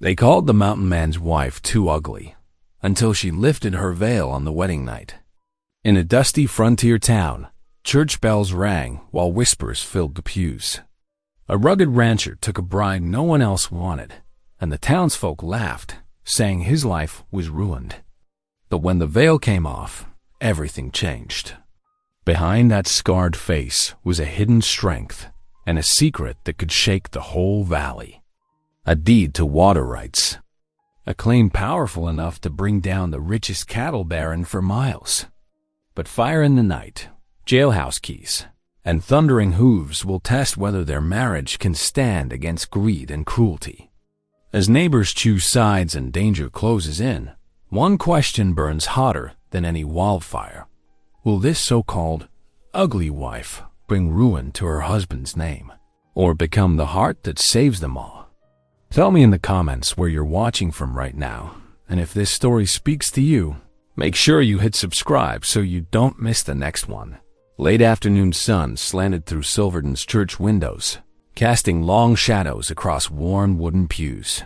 They called the mountain man's wife too ugly, until she lifted her veil on the wedding night. In a dusty frontier town, church bells rang while whispers filled the pews. A rugged rancher took a bride no one else wanted, and the townsfolk laughed, saying his life was ruined. But when the veil came off, everything changed. Behind that scarred face was a hidden strength and a secret that could shake the whole valley. A deed to water rights. A claim powerful enough to bring down the richest cattle baron for miles. But fire in the night, jailhouse keys, and thundering hooves will test whether their marriage can stand against greed and cruelty. As neighbors choose sides and danger closes in, one question burns hotter than any wildfire. Will this so-called ugly wife bring ruin to her husband's name, or become the heart that saves them all? Tell me in the comments where you're watching from right now, and if this story speaks to you, make sure you hit subscribe so you don't miss the next one. Late afternoon sun slanted through Silverton's church windows, casting long shadows across worn wooden pews.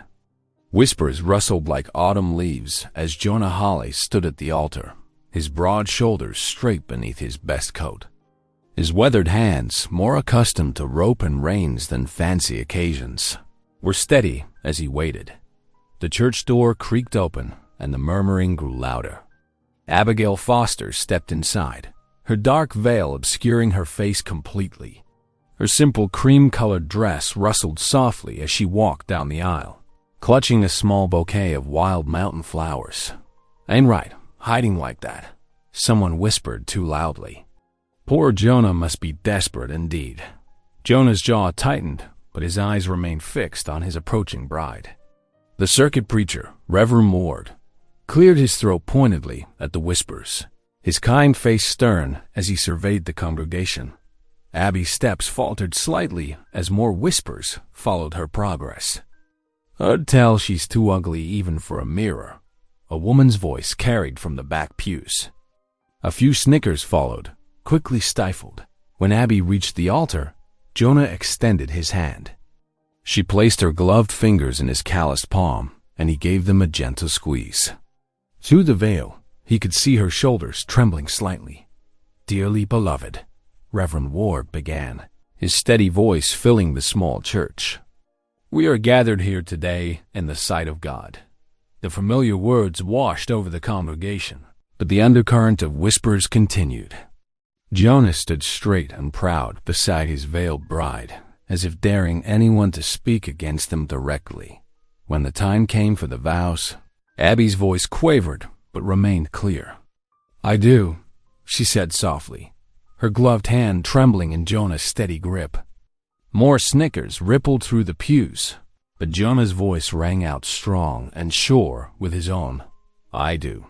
Whispers rustled like autumn leaves as Jonah Hawley stood at the altar, his broad shoulders straight beneath his best coat. His weathered hands, more accustomed to rope and reins than fancy occasions, were steady as he waited. The church door creaked open, and the murmuring grew louder. Abigail Foster stepped inside, her dark veil obscuring her face completely. Her simple cream-colored dress rustled softly as she walked down the aisle, clutching a small bouquet of wild mountain flowers. "Ain't right, hiding like that," someone whispered too loudly. Poor Jonah must be desperate indeed. Jonah's jaw tightened, but his eyes remained fixed on his approaching bride. The circuit preacher, Reverend Ward, cleared his throat pointedly at the whispers, his kind face stern as he surveyed the congregation. Abby's steps faltered slightly as more whispers followed her progress. "I'd tell she's too ugly even for a mirror," a woman's voice carried from the back pews. A few snickers followed, quickly stifled. When Abby reached the altar, Jonah extended his hand. She placed her gloved fingers in his calloused palm, and he gave them a gentle squeeze. Through the veil, he could see her shoulders trembling slightly. "Dearly beloved," Reverend Ward began, his steady voice filling the small church. "We are gathered here today in the sight of God." The familiar words washed over the congregation, but the undercurrent of whispers continued. Jonah stood straight and proud beside his veiled bride, as if daring anyone to speak against them directly. When the time came for the vows, Abby's voice quavered but remained clear. "I do," she said softly, her gloved hand trembling in Jonah's steady grip. More snickers rippled through the pews, but Jonah's voice rang out strong and sure with his own. "I do."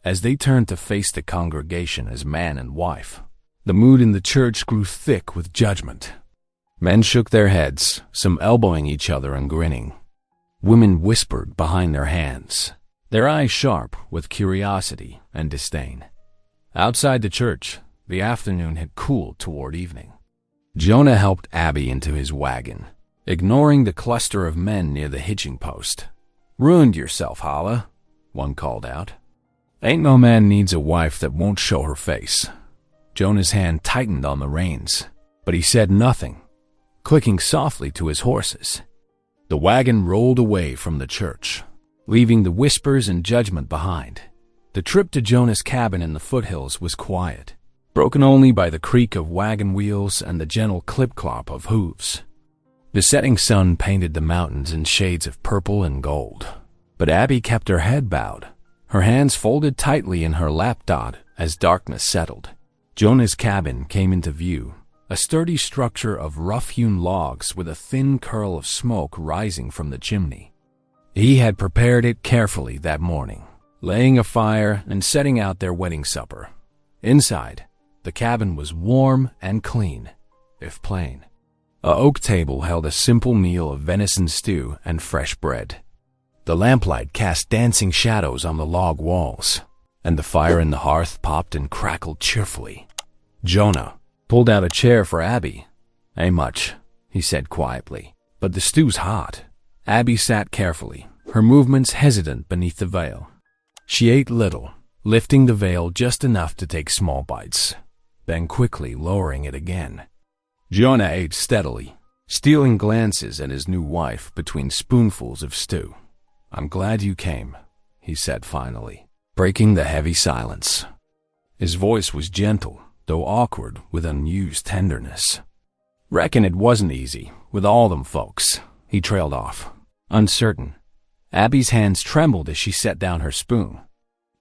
As they turned to face the congregation as man and wife, the mood in the church grew thick with judgment. Men shook their heads, some elbowing each other and grinning. Women whispered behind their hands, their eyes sharp with curiosity and disdain. Outside the church, the afternoon had cooled toward evening. Jonah helped Abby into his wagon, ignoring the cluster of men near the hitching post. "Ruined yourself, Holla," one called out. "Ain't no man needs a wife that won't show her face." Jonah's hand tightened on the reins, but he said nothing, clicking softly to his horses. The wagon rolled away from the church, leaving the whispers and judgment behind. The trip to Jonah's cabin in the foothills was quiet, broken only by the creak of wagon wheels and the gentle clip-clop of hooves. The setting sun painted the mountains in shades of purple and gold, but Abby kept her head bowed, her hands folded tightly in her lapdot as darkness settled. Jonah's cabin came into view, a sturdy structure of rough-hewn logs with a thin curl of smoke rising from the chimney. He had prepared it carefully that morning, laying a fire and setting out their wedding supper. Inside, the cabin was warm and clean, if plain. A oak table held a simple meal of venison stew and fresh bread. The lamplight cast dancing shadows on the log walls, and the fire in the hearth popped and crackled cheerfully. Jonah pulled out a chair for Abby. "Ain't much," he said quietly, "but the stew's hot." Abby sat carefully, her movements hesitant beneath the veil. She ate little, lifting the veil just enough to take small bites, then quickly lowering it again. Jonah ate steadily, stealing glances at his new wife between spoonfuls of stew. "I'm glad you came," he said finally, breaking the heavy silence. His voice was gentle, though awkward with unused tenderness. "Reckon it wasn't easy, with all them folks," he trailed off, uncertain. Abby's hands trembled as she set down her spoon.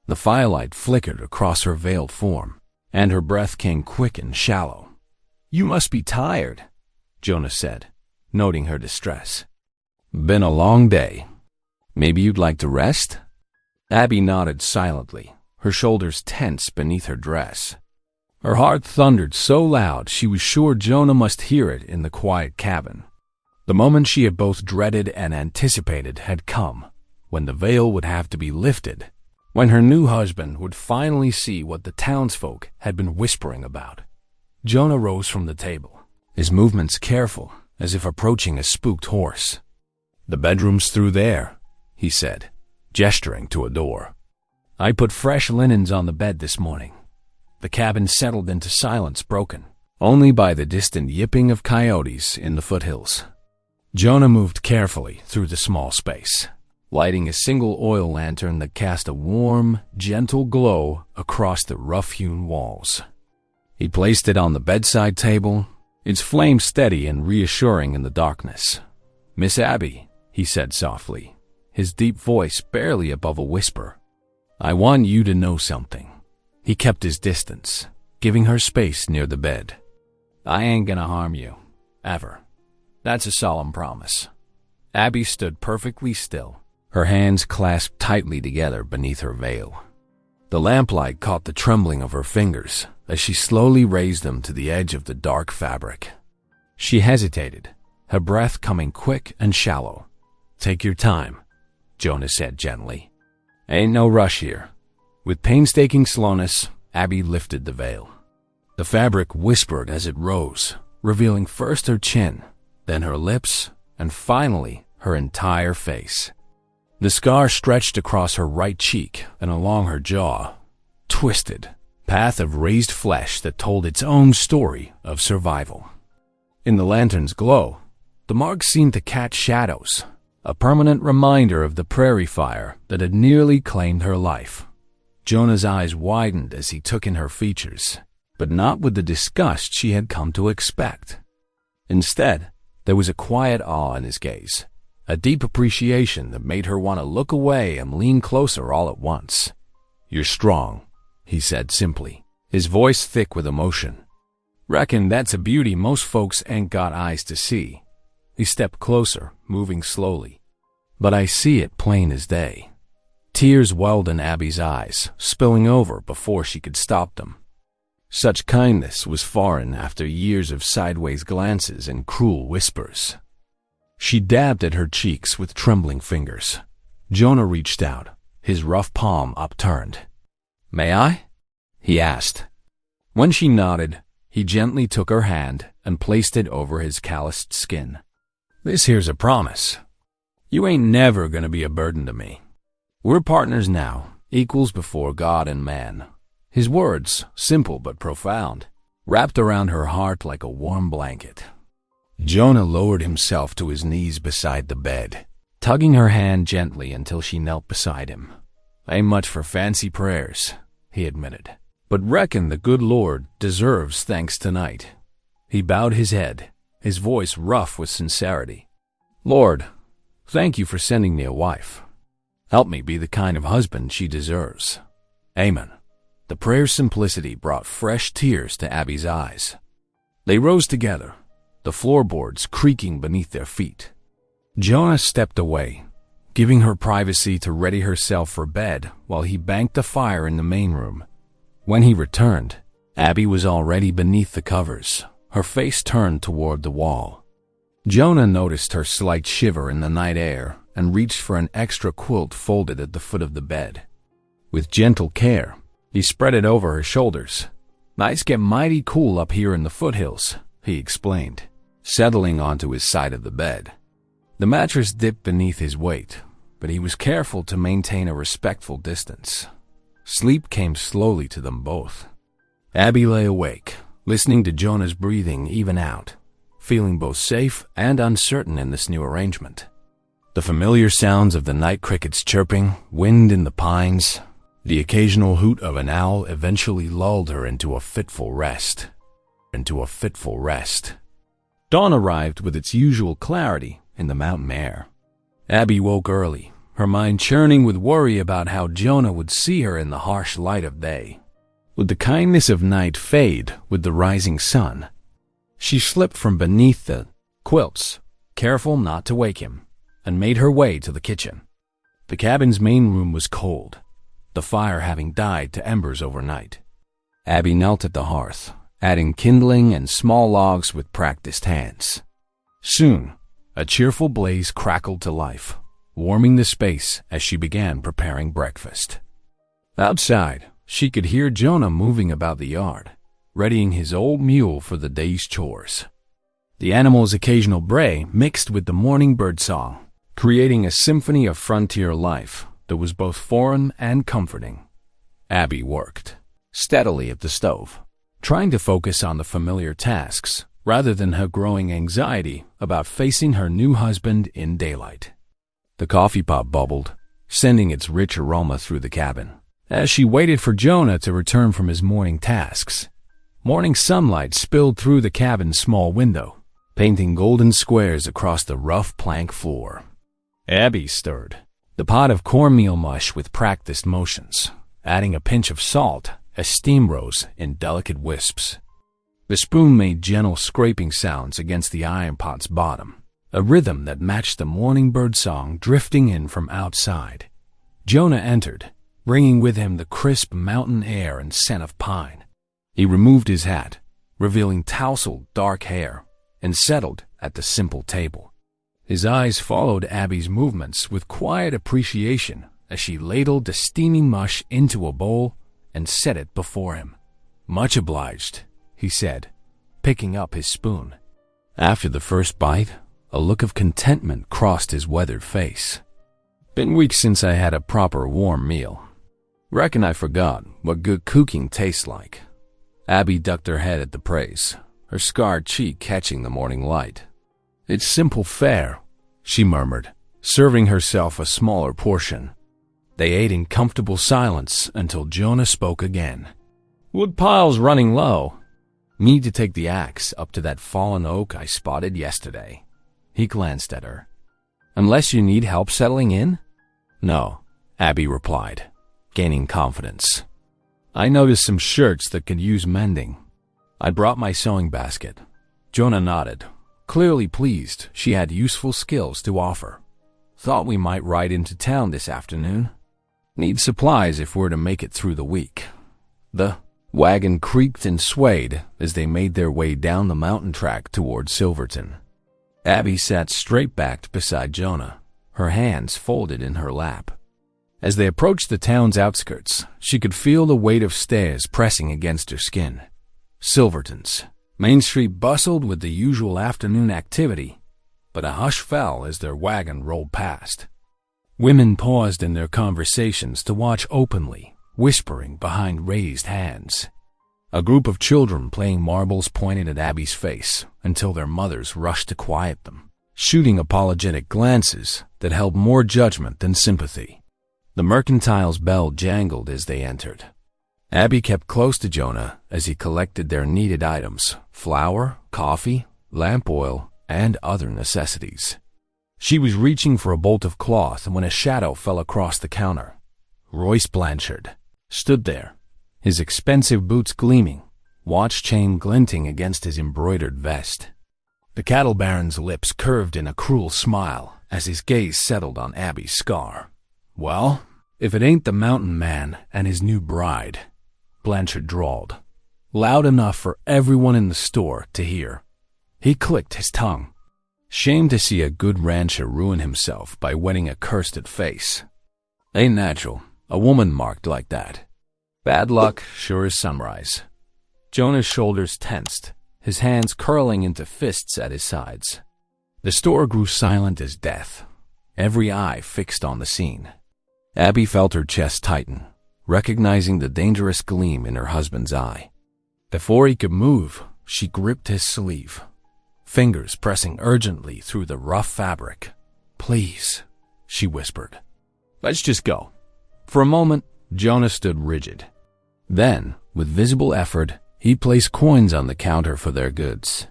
The firelight flickered across her veiled form, and her breath came quick and shallow. "You must be tired," Jonah said, noting her distress. "Been a long day. Maybe you'd like to rest?" Abby nodded silently, her shoulders tense beneath her dress. Her heart thundered so loud she was sure Jonah must hear it in the quiet cabin. The moment she had both dreaded and anticipated had come, when the veil would have to be lifted, when her new husband would finally see what the townsfolk had been whispering about. Jonah rose from the table, his movements careful, as if approaching a spooked horse. "The bedroom's through there," he said, gesturing to a door. "I put fresh linens on the bed this morning." The cabin settled into silence broken only by the distant yipping of coyotes in the foothills. Jonah moved carefully through the small space, lighting a single oil lantern that cast a warm, gentle glow across the rough-hewn walls. He placed it on the bedside table, its flame steady and reassuring in the darkness. "Miss Abby," he said softly, his deep voice barely above a whisper, "I want you to know something." He kept his distance, giving her space near the bed. "I ain't gonna harm you, ever. That's a solemn promise." Abby stood perfectly still, her hands clasped tightly together beneath her veil. The lamplight caught the trembling of her fingers as she slowly raised them to the edge of the dark fabric. She hesitated, her breath coming quick and shallow. "Take your time," Jonah said gently. "Ain't no rush here." With painstaking slowness, Abby lifted the veil. The fabric whispered as it rose, revealing first her chin, then her lips, and finally her entire face. The scar stretched across her right cheek and along her jaw, twisted, path of raised flesh that told its own story of survival. In the lantern's glow, the marks seemed to catch shadows, a permanent reminder of the prairie fire that had nearly claimed her life. Jonah's eyes widened as he took in her features, but not with the disgust she had come to expect. Instead, there was a quiet awe in his gaze, a deep appreciation that made her want to look away and lean closer all at once. "You're strong," he said simply, his voice thick with emotion. "Reckon that's a beauty most folks ain't got eyes to see." He stepped closer, moving slowly. "But I see it plain as day." Tears welled in Abby's eyes, spilling over before she could stop them. Such kindness was foreign after years of sideways glances and cruel whispers. She dabbed at her cheeks with trembling fingers. Jonah reached out, his rough palm upturned. "May I?" he asked. When she nodded, he gently took her hand and placed it over his calloused skin. "This here's a promise. You ain't never gonna be a burden to me. We're partners now, equals before God and man." His words, simple but profound, wrapped around her heart like a warm blanket. Jonah lowered himself to his knees beside the bed, tugging her hand gently until she knelt beside him. "Ain't much for fancy prayers," he admitted, "but reckon the good Lord deserves thanks tonight." He bowed his head, his voice rough with sincerity. "Lord, thank you for sending me a wife. Help me be the kind of husband she deserves. Amen." The prayer's simplicity brought fresh tears to Abby's eyes. They rose together, the floorboards creaking beneath their feet. Jonah stepped away, giving her privacy to ready herself for bed while he banked a fire in the main room. When he returned, Abby was already beneath the covers, her face turned toward the wall. Jonah noticed her slight shiver in the night air and reached for an extra quilt folded at the foot of the bed. With gentle care, he spread it over her shoulders. "Nights get mighty cool up here in the foothills," he explained, settling onto his side of the bed. The mattress dipped beneath his weight, but he was careful to maintain a respectful distance. Sleep came slowly to them both. Abby lay awake, listening to Jonah's breathing even out, feeling both safe and uncertain in this new arrangement. The familiar sounds of the night crickets chirping, wind in the pines, the occasional hoot of an owl eventually lulled her into a fitful rest. Dawn arrived with its usual clarity in the mountain air. Abby woke early, her mind churning with worry about how Jonah would see her in the harsh light of day. Would the kindness of night fade with the rising sun? She slipped from beneath the quilts, careful not to wake him, and made her way to the kitchen. The cabin's main room was cold, the fire having died to embers overnight. Abby knelt at the hearth, adding kindling and small logs with practiced hands. Soon, a cheerful blaze crackled to life, warming the space as she began preparing breakfast. Outside, she could hear Jonah moving about the yard, readying his old mule for the day's chores. The animal's occasional bray mixed with the morning bird song, creating a symphony of frontier life that was both foreign and comforting. Abby worked steadily at the stove, trying to focus on the familiar tasks rather than her growing anxiety about facing her new husband in daylight. The coffee pot bubbled, sending its rich aroma through the cabin. As she waited for Jonah to return from his morning tasks, morning sunlight spilled through the cabin's small window, painting golden squares across the rough plank floor. Abby stirred the pot of cornmeal mush with practiced motions, adding a pinch of salt as steam rose in delicate wisps. The spoon made gentle scraping sounds against the iron pot's bottom, a rhythm that matched the morning bird song drifting in from outside. Jonah entered, bringing with him the crisp mountain air and scent of pine. He removed his hat, revealing tousled dark hair, and settled at the simple table. His eyes followed Abby's movements with quiet appreciation as she ladled the steaming mush into a bowl and set it before him. "Much obliged," he said, picking up his spoon. After the first bite, a look of contentment crossed his weathered face. "Been weeks since I had a proper warm meal. Reckon I forgot what good cooking tastes like." Abby ducked her head at the praise, her scarred cheek catching the morning light. "It's simple fare," she murmured, serving herself a smaller portion. They ate in comfortable silence until Jonah spoke again. "Woodpile's running low. Need to take the axe up to that fallen oak I spotted yesterday." He glanced at her. "Unless you need help settling in?" "No," Abby replied, gaining confidence. "I noticed some shirts that could use mending. I brought my sewing basket." Jonah nodded, clearly pleased she had useful skills to offer. "Thought we might ride into town this afternoon. Need supplies if we're to make it through the week." The wagon creaked and swayed as they made their way down the mountain track toward Silverton. Abby sat straight-backed beside Jonah, her hands folded in her lap. As they approached the town's outskirts, she could feel the weight of stairs pressing against her skin. Silverton's Main Street bustled with the usual afternoon activity, but a hush fell as their wagon rolled past. Women paused in their conversations to watch openly, whispering behind raised hands. A group of children playing marbles pointed at Abby's face until their mothers rushed to quiet them, shooting apologetic glances that held more judgment than sympathy. The mercantile's bell jangled as they entered. Abby kept close to Jonah as he collected their needed items: flour, coffee, lamp oil, and other necessities. She was reaching for a bolt of cloth when a shadow fell across the counter. Royce Blanchard stood there, his expensive boots gleaming, watch chain glinting against his embroidered vest. The cattle baron's lips curved in a cruel smile as his gaze settled on Abby's scar. "Well, if it ain't the mountain man and his new bride," Blanchard drawled, loud enough for everyone in the store to hear. He clicked his tongue. Shame to see a good rancher ruin himself by wetting a cursed face. Ain't natural, a woman marked like that. Bad luck, sure as sunrise. Jonah's shoulders tensed, his hands curling into fists at his sides. The store grew silent as death. every eye fixed on the scene. Abby felt her chest tighten, recognizing the dangerous gleam in her husband's eye. Before he could move, she gripped his sleeve, fingers pressing urgently through the rough fabric. "Please," she whispered. "Let's just go." For a moment, Jonah stood rigid. Then, with visible effort, he placed coins on the counter for their goods.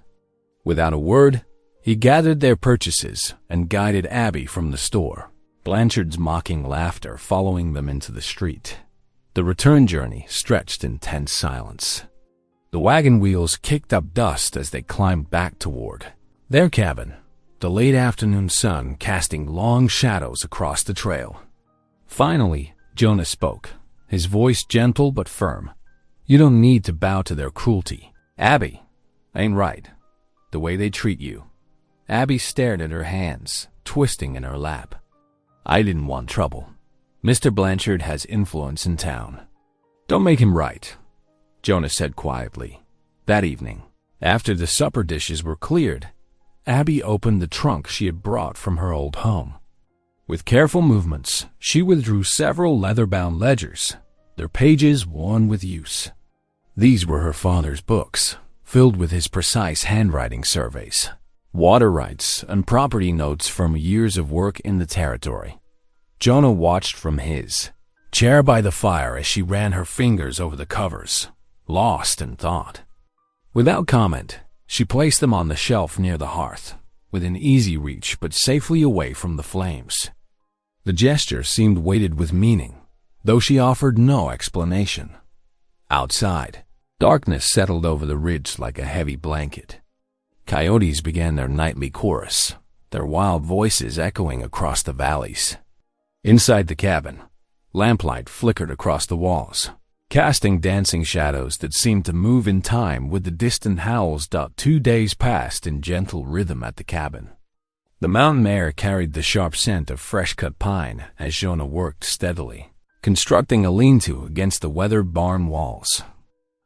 Without a word, he gathered their purchases and guided Abby from the store, Blanchard's mocking laughter following them into the street. The return journey stretched in tense silence. The wagon wheels kicked up dust as they climbed back toward their cabin, the late afternoon sun casting long shadows across the trail. Finally, Jonah spoke, his voice gentle but firm. "You don't need to bow to their cruelty. Abby, ain't right, the way they treat you." Abby stared at her hands, twisting in her lap. "I didn't want trouble. Mr. Blanchard has influence in town." "Don't make him right," Jonah said quietly. That evening, after the supper dishes were cleared, Abby opened the trunk she had brought from her old home. With careful movements, she withdrew several leather-bound ledgers, their pages worn with use. These were her father's books, filled with his precise handwriting surveys, water rights, and property notes from years of work in the territory. Jonah watched from his chair by the fire as she ran her fingers over the covers, lost in thought. Without comment, she placed them on the shelf near the hearth, within easy reach but safely away from the flames. The gesture seemed weighted with meaning, though she offered no explanation. Outside, darkness settled over the ridge like a heavy blanket. Coyotes began their nightly chorus, their wild voices echoing across the valleys. Inside the cabin, lamplight flickered across the walls, casting dancing shadows that seemed to move in time with the distant howls. 2 days passed in gentle rhythm at the cabin. The mountain air carried the sharp scent of fresh-cut pine as Jonah worked steadily, constructing a lean-to against the weathered barn walls.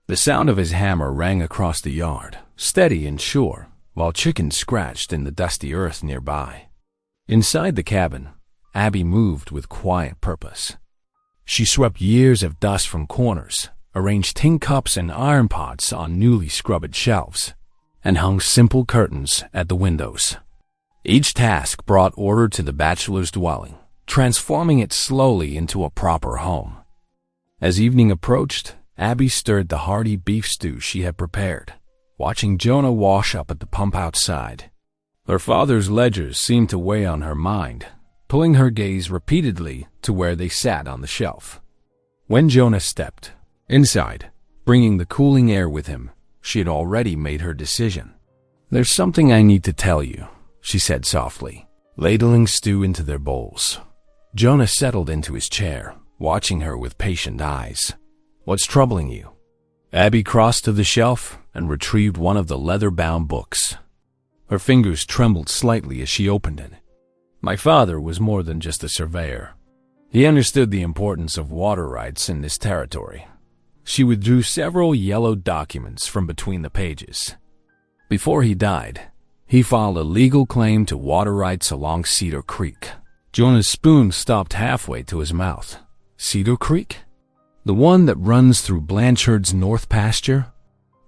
The sound of his hammer rang across the yard, steady and sure, while chickens scratched in the dusty earth nearby. Inside the cabin, Abby moved with quiet purpose. She swept years of dust from corners, arranged tin cups and iron pots on newly scrubbed shelves, and hung simple curtains at the windows. Each task brought order to the bachelor's dwelling, transforming it slowly into a proper home. As evening approached, Abby stirred the hearty beef stew she had prepared, watching Jonah wash up at the pump outside. Her father's ledgers seemed to weigh on her mind, pulling her gaze repeatedly to where they sat on the shelf. When Jonah stepped inside, bringing the cooling air with him, she had already made her decision. "There's something I need to tell you," she said softly, ladling stew into their bowls. Jonah settled into his chair, watching her with patient eyes. "What's troubling you?" Abby crossed to the shelf and retrieved one of the leather-bound books. Her fingers trembled slightly as she opened it. "My father was more than just a surveyor. He understood the importance of water rights in this territory." She withdrew several yellowed documents from between the pages. "Before he died, he filed a legal claim to water rights along Cedar Creek." Jonah's spoon stopped halfway to his mouth. "Cedar Creek? The one that runs through Blanchard's north pasture?"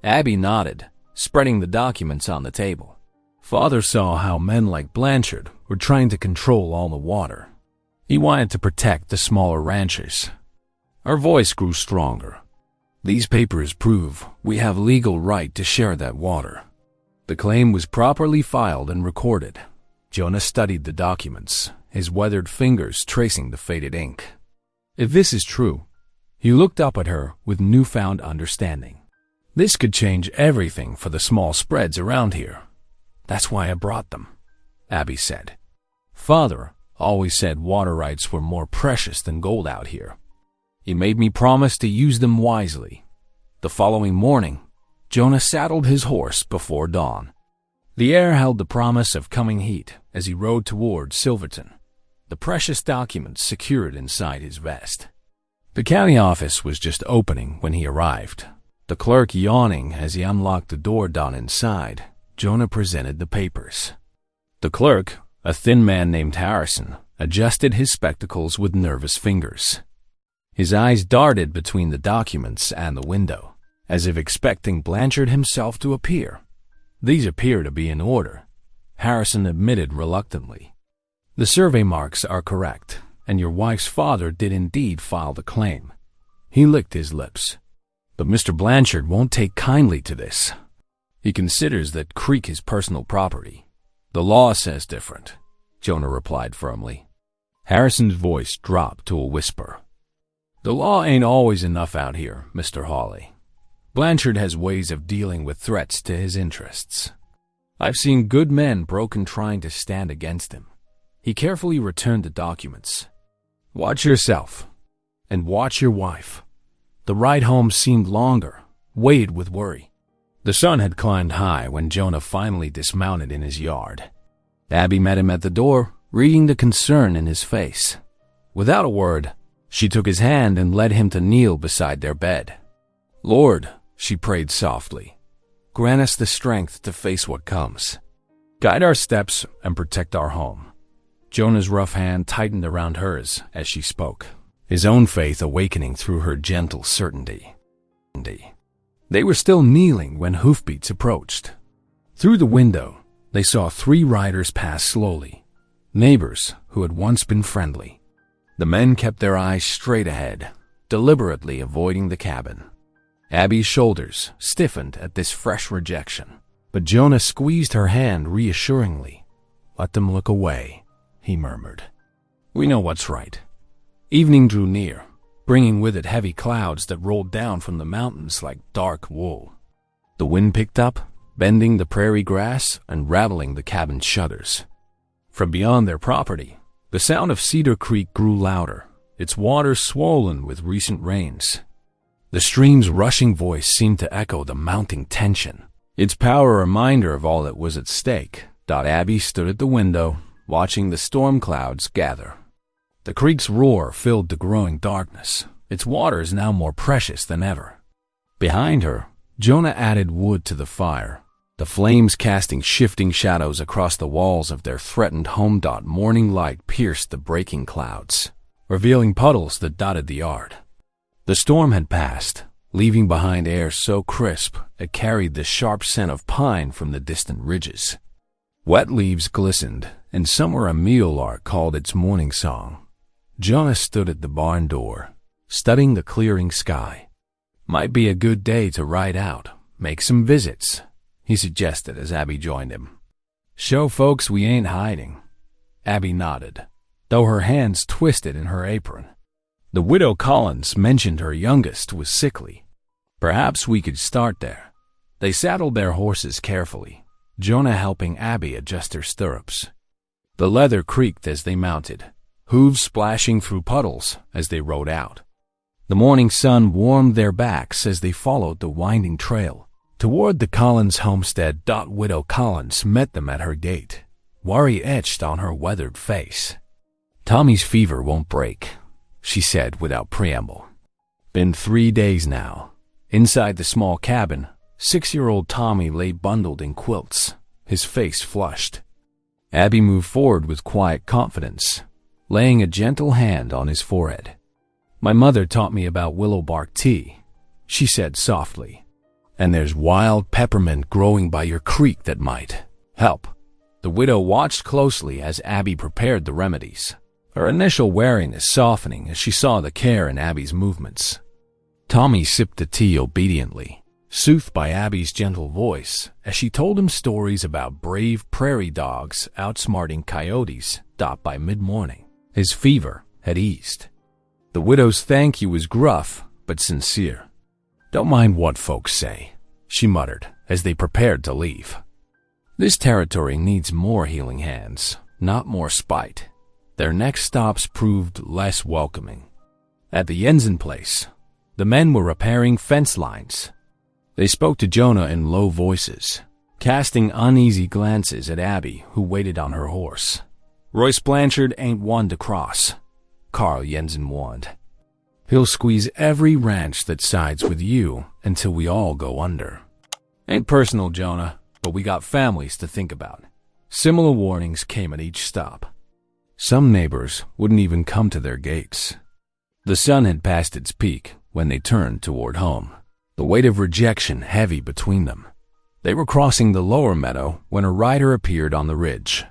Abby nodded, spreading the documents on the table. "Father saw how men like Blanchard were trying to control all the water. He wanted to protect the smaller ranchers." Her voice grew stronger. "These papers prove we have legal right to share that water." The claim was properly filed and recorded. Jonah studied the documents, his weathered fingers tracing the faded ink. If this is true, he looked up at her with newfound understanding. "This could change everything for the small spreads around here. That's why I brought them," Abby said. "Father always said water rights were more precious than gold out here. He made me promise to use them wisely." The following morning, Jonah saddled his horse before dawn. The air held the promise of coming heat as he rode toward Silverton, the precious documents secured inside his vest. The county office was just opening when he arrived. The clerk yawning as he unlocked the door down inside, Jonah presented the papers. The clerk, A thin man named Harrison adjusted his spectacles with nervous fingers. His eyes darted between the documents and the window, as if expecting Blanchard himself to appear. "These appear to be in order," Harrison admitted reluctantly. "The survey marks are correct, and your wife's father did indeed file the claim." He licked his lips. "But Mr. Blanchard won't take kindly to this. He considers that creek is personal property." "The law says different," Jonah replied firmly. Harrison's voice dropped to a whisper. "The law ain't always enough out here, Mr. Hawley. Blanchard has ways of dealing with threats to his interests. I've seen good men broken trying to stand against him." He carefully returned the documents. "Watch yourself, and watch your wife." The ride home seemed longer, weighted with worry. The sun had climbed high when Jonah finally dismounted in his yard. Abby met him at the door, reading the concern in his face. Without a word, she took his hand and led him to kneel beside their bed. "Lord," she prayed softly, "grant us the strength to face what comes. Guide our steps and protect our home." Jonah's rough hand tightened around hers as she spoke, his own faith awakening through her gentle certainty. They were still kneeling when hoofbeats approached. Through the window, they saw 3 riders pass slowly, neighbors who had once been friendly. The men kept their eyes straight ahead, deliberately avoiding the cabin. Abby's shoulders stiffened at this fresh rejection, but Jonah squeezed her hand reassuringly. "Let them look away," he murmured. "We know what's right." Evening drew near, bringing with it heavy clouds that rolled down from the mountains like dark wool. The wind picked up, bending the prairie grass and rattling the cabin shutters. From beyond their property, the sound of Cedar Creek grew louder, its waters swollen with recent rains. The stream's rushing voice seemed to echo the mounting tension, its power a reminder of all that was at stake. Abby stood at the window, watching the storm clouds gather. The creek's roar filled the growing darkness, its waters now more precious than ever. Behind her, Jonah added wood to the fire, the flames casting shifting shadows across the walls of their threatened home. Morning light pierced the breaking clouds, revealing puddles that dotted the yard. The storm had passed, leaving behind air so crisp it carried the sharp scent of pine from the distant ridges. Wet leaves glistened, and somewhere a meadowlark called its morning song. Jonah stood at the barn door, studying the clearing sky. "Might be a good day to ride out, make some visits," he suggested as Abby joined him. "Show folks we ain't hiding." Abby nodded, though her hands twisted in her apron. The widow Collins mentioned her youngest was sickly. Perhaps we could start there. They saddled their horses carefully, Jonah helping Abby adjust her stirrups. The leather creaked as they mounted, hooves splashing through puddles as they rode out. The morning sun warmed their backs as they followed the winding trail toward the Collins homestead. Widow Collins met them at her gate, worry etched on her weathered face. "Tommy's fever won't break," she said without preamble. "Been 3 days now." Inside the small cabin, 6-year-old Tommy lay bundled in quilts, his face flushed. Abby moved forward with quiet confidence, laying a gentle hand on his forehead. "My mother taught me about willow bark tea," she said softly. "And there's wild peppermint growing by your creek that might help." The widow watched closely as Abby prepared the remedies, her initial wariness softening as she saw the care in Abby's movements. Tommy sipped the tea obediently, soothed by Abby's gentle voice as she told him stories about brave prairie dogs outsmarting coyotes. By mid-morning, his fever had eased. The widow's thank you was gruff but sincere. "Don't mind what folks say," she muttered as they prepared to leave. "This territory needs more healing hands, not more spite." Their next stops proved less welcoming. At the Jensen place, the men were repairing fence lines. They spoke to Jonah in low voices, casting uneasy glances at Abby, who waited on her horse. "Royce Blanchard ain't one to cross," Carl Jensen warned. "He'll squeeze every ranch that sides with you until we all go under." "Ain't personal, Jonah, but we got families to think about." Similar warnings came at each stop. Some neighbors wouldn't even come to their gates. The sun had passed its peak when they turned toward home, the weight of rejection heavy between them. They were crossing the lower meadow when a rider appeared on the ridge.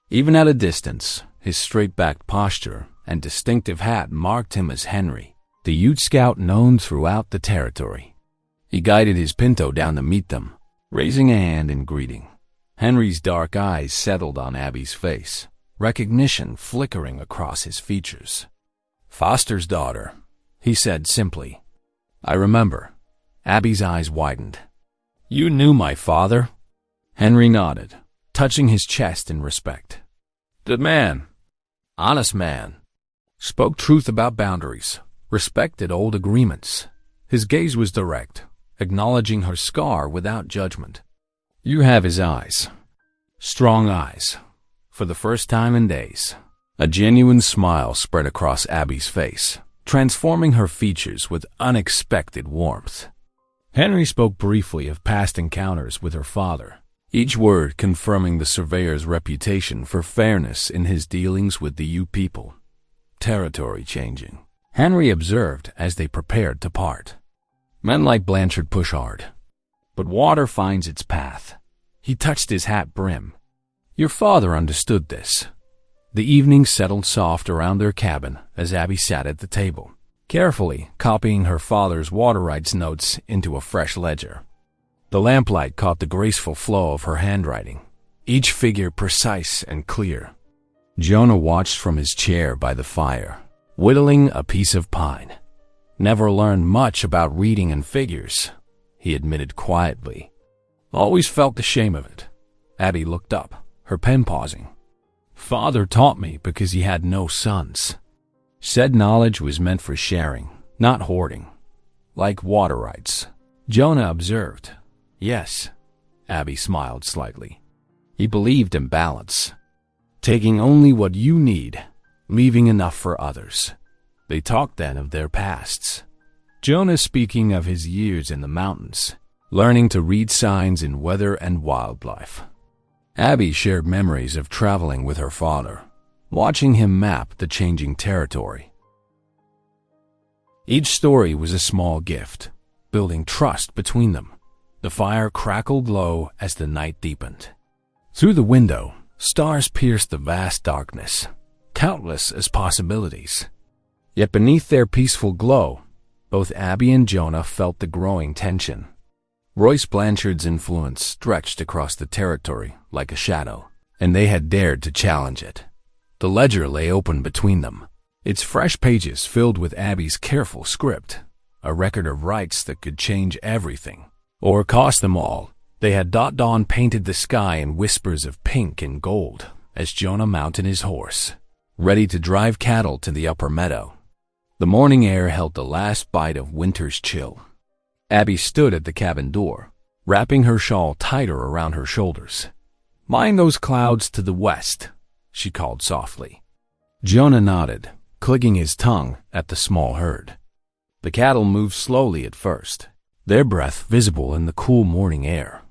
Even at a distance, his straight-backed posture and distinctive hat marked him as Henry, the Ute Scout known throughout the territory. He guided his pinto down to meet them, raising a hand in greeting. Henry's dark eyes settled on Abby's face, recognition flickering across his features. "Foster's daughter," he said simply. "I remember." Abby's eyes widened. "You knew my father?" Henry nodded, touching his chest in respect. "Good man. Honest man. Spoke truth about boundaries, respected old agreements." His gaze was direct, acknowledging her scar without judgment. "You have his eyes. Strong eyes." For the first time in days, a genuine smile spread across Abby's face, transforming her features with unexpected warmth. Henry spoke briefly of past encounters with her father, each word confirming the surveyor's reputation for fairness in his dealings with the Ute people. Territory changing, Henry observed as they prepared to part. Men like Blanchard push hard, but water finds its path. He touched his hat brim. Your father understood this. The evening settled soft around their cabin as Abby sat at the table, carefully copying her father's water rights notes into a fresh ledger. The lamplight caught the graceful flow of her handwriting, each figure precise and clear. Jonah watched from his chair by the fire, whittling a piece of pine. "Never learned much about reading and figures," he admitted quietly. "Always felt the shame of it." Abby looked up, her pen pausing. "Father taught me because he had no sons. Said knowledge was meant for sharing, not hoarding. Like water rights." Jonah observed. "Yes." Abby smiled slightly. "He believed in balance. Taking only what you need, leaving enough for others." They talked then of their pasts. Jonah speaking of his years in the mountains, learning to read signs in weather and wildlife. Abby shared memories of traveling with her father, watching him map the changing territory. Each story was a small gift, building trust between them. The fire crackled low as the night deepened. Through the window, stars pierced the vast darkness, countless as possibilities. Yet beneath their peaceful glow, both Abby and Jonah felt the growing tension. Royce Blanchard's influence stretched across the territory like a shadow, and they had dared to challenge it. The ledger lay open between them, its fresh pages filled with Abby's careful script, a record of rights that could change everything, or cost them all. They had dawn painted the sky in whispers of pink and gold as Jonah mounted his horse, ready to drive cattle to the upper meadow. The morning air held the last bite of winter's chill. Abby stood at the cabin door, wrapping her shawl tighter around her shoulders. "Mind those clouds to the west," she called softly. Jonah nodded, clicking his tongue at the small herd. The cattle moved slowly at first, their breath visible in the cool morning air.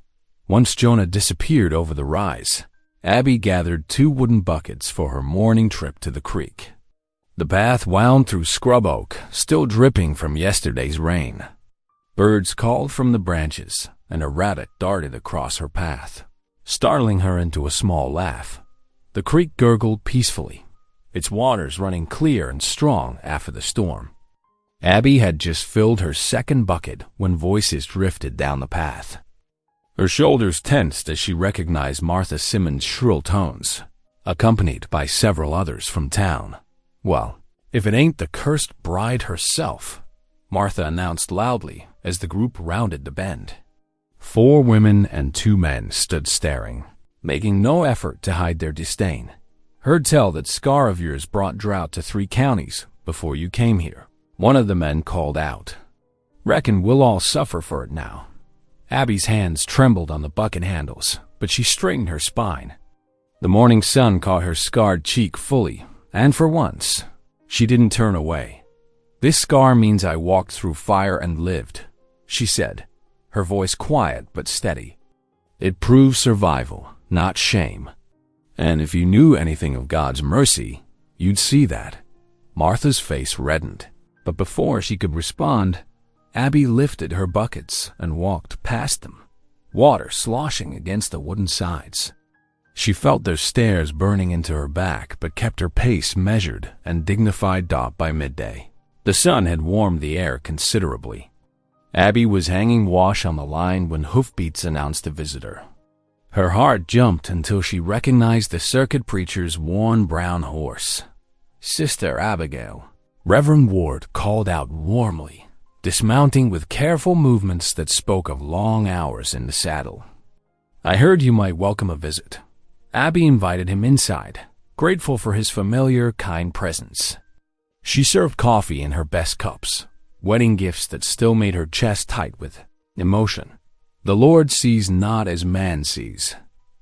Once Jonah disappeared over the rise, Abby gathered 2 wooden buckets for her morning trip to the creek. The path wound through scrub oak, still dripping from yesterday's rain. Birds called from the branches, and a rabbit darted across her path, startling her into a small laugh. The creek gurgled peacefully, its waters running clear and strong after the storm. Abby had just filled her second bucket when voices drifted down the path. Her shoulders tensed as she recognized Martha Simmons' shrill tones, accompanied by several others from town. "Well, if it ain't the cursed bride herself," Martha announced loudly as the group rounded the bend. 4 women and 2 men stood staring, making no effort to hide their disdain. "Heard tell that scar of yours brought drought to 3 counties before you came here," one of the men called out. "Reckon we'll all suffer for it now." Abby's hands trembled on the bucket handles, but she straightened her spine. The morning sun caught her scarred cheek fully, and for once, she didn't turn away. "This scar means I walked through fire and lived," she said, her voice quiet but steady. "It proves survival, not shame." And if you knew anything of God's mercy, you'd see that. Martha's face reddened, but before she could respond, Abby lifted her buckets and walked past them, water sloshing against the wooden sides. She felt their stares burning into her back, but kept her pace measured and dignified. By midday, the sun had warmed the air considerably. Abby was hanging wash on the line when hoofbeats announced a visitor. Her heart jumped until she recognized the circuit preacher's worn brown horse. Sister Abigail. Reverend Ward called out warmly, dismounting with careful movements that spoke of long hours in the saddle. "I heard you might welcome a visit." Abby invited him inside, grateful for his familiar, kind presence. She served coffee in her best cups, wedding gifts that still made her chest tight with emotion. "The Lord sees not as man sees,"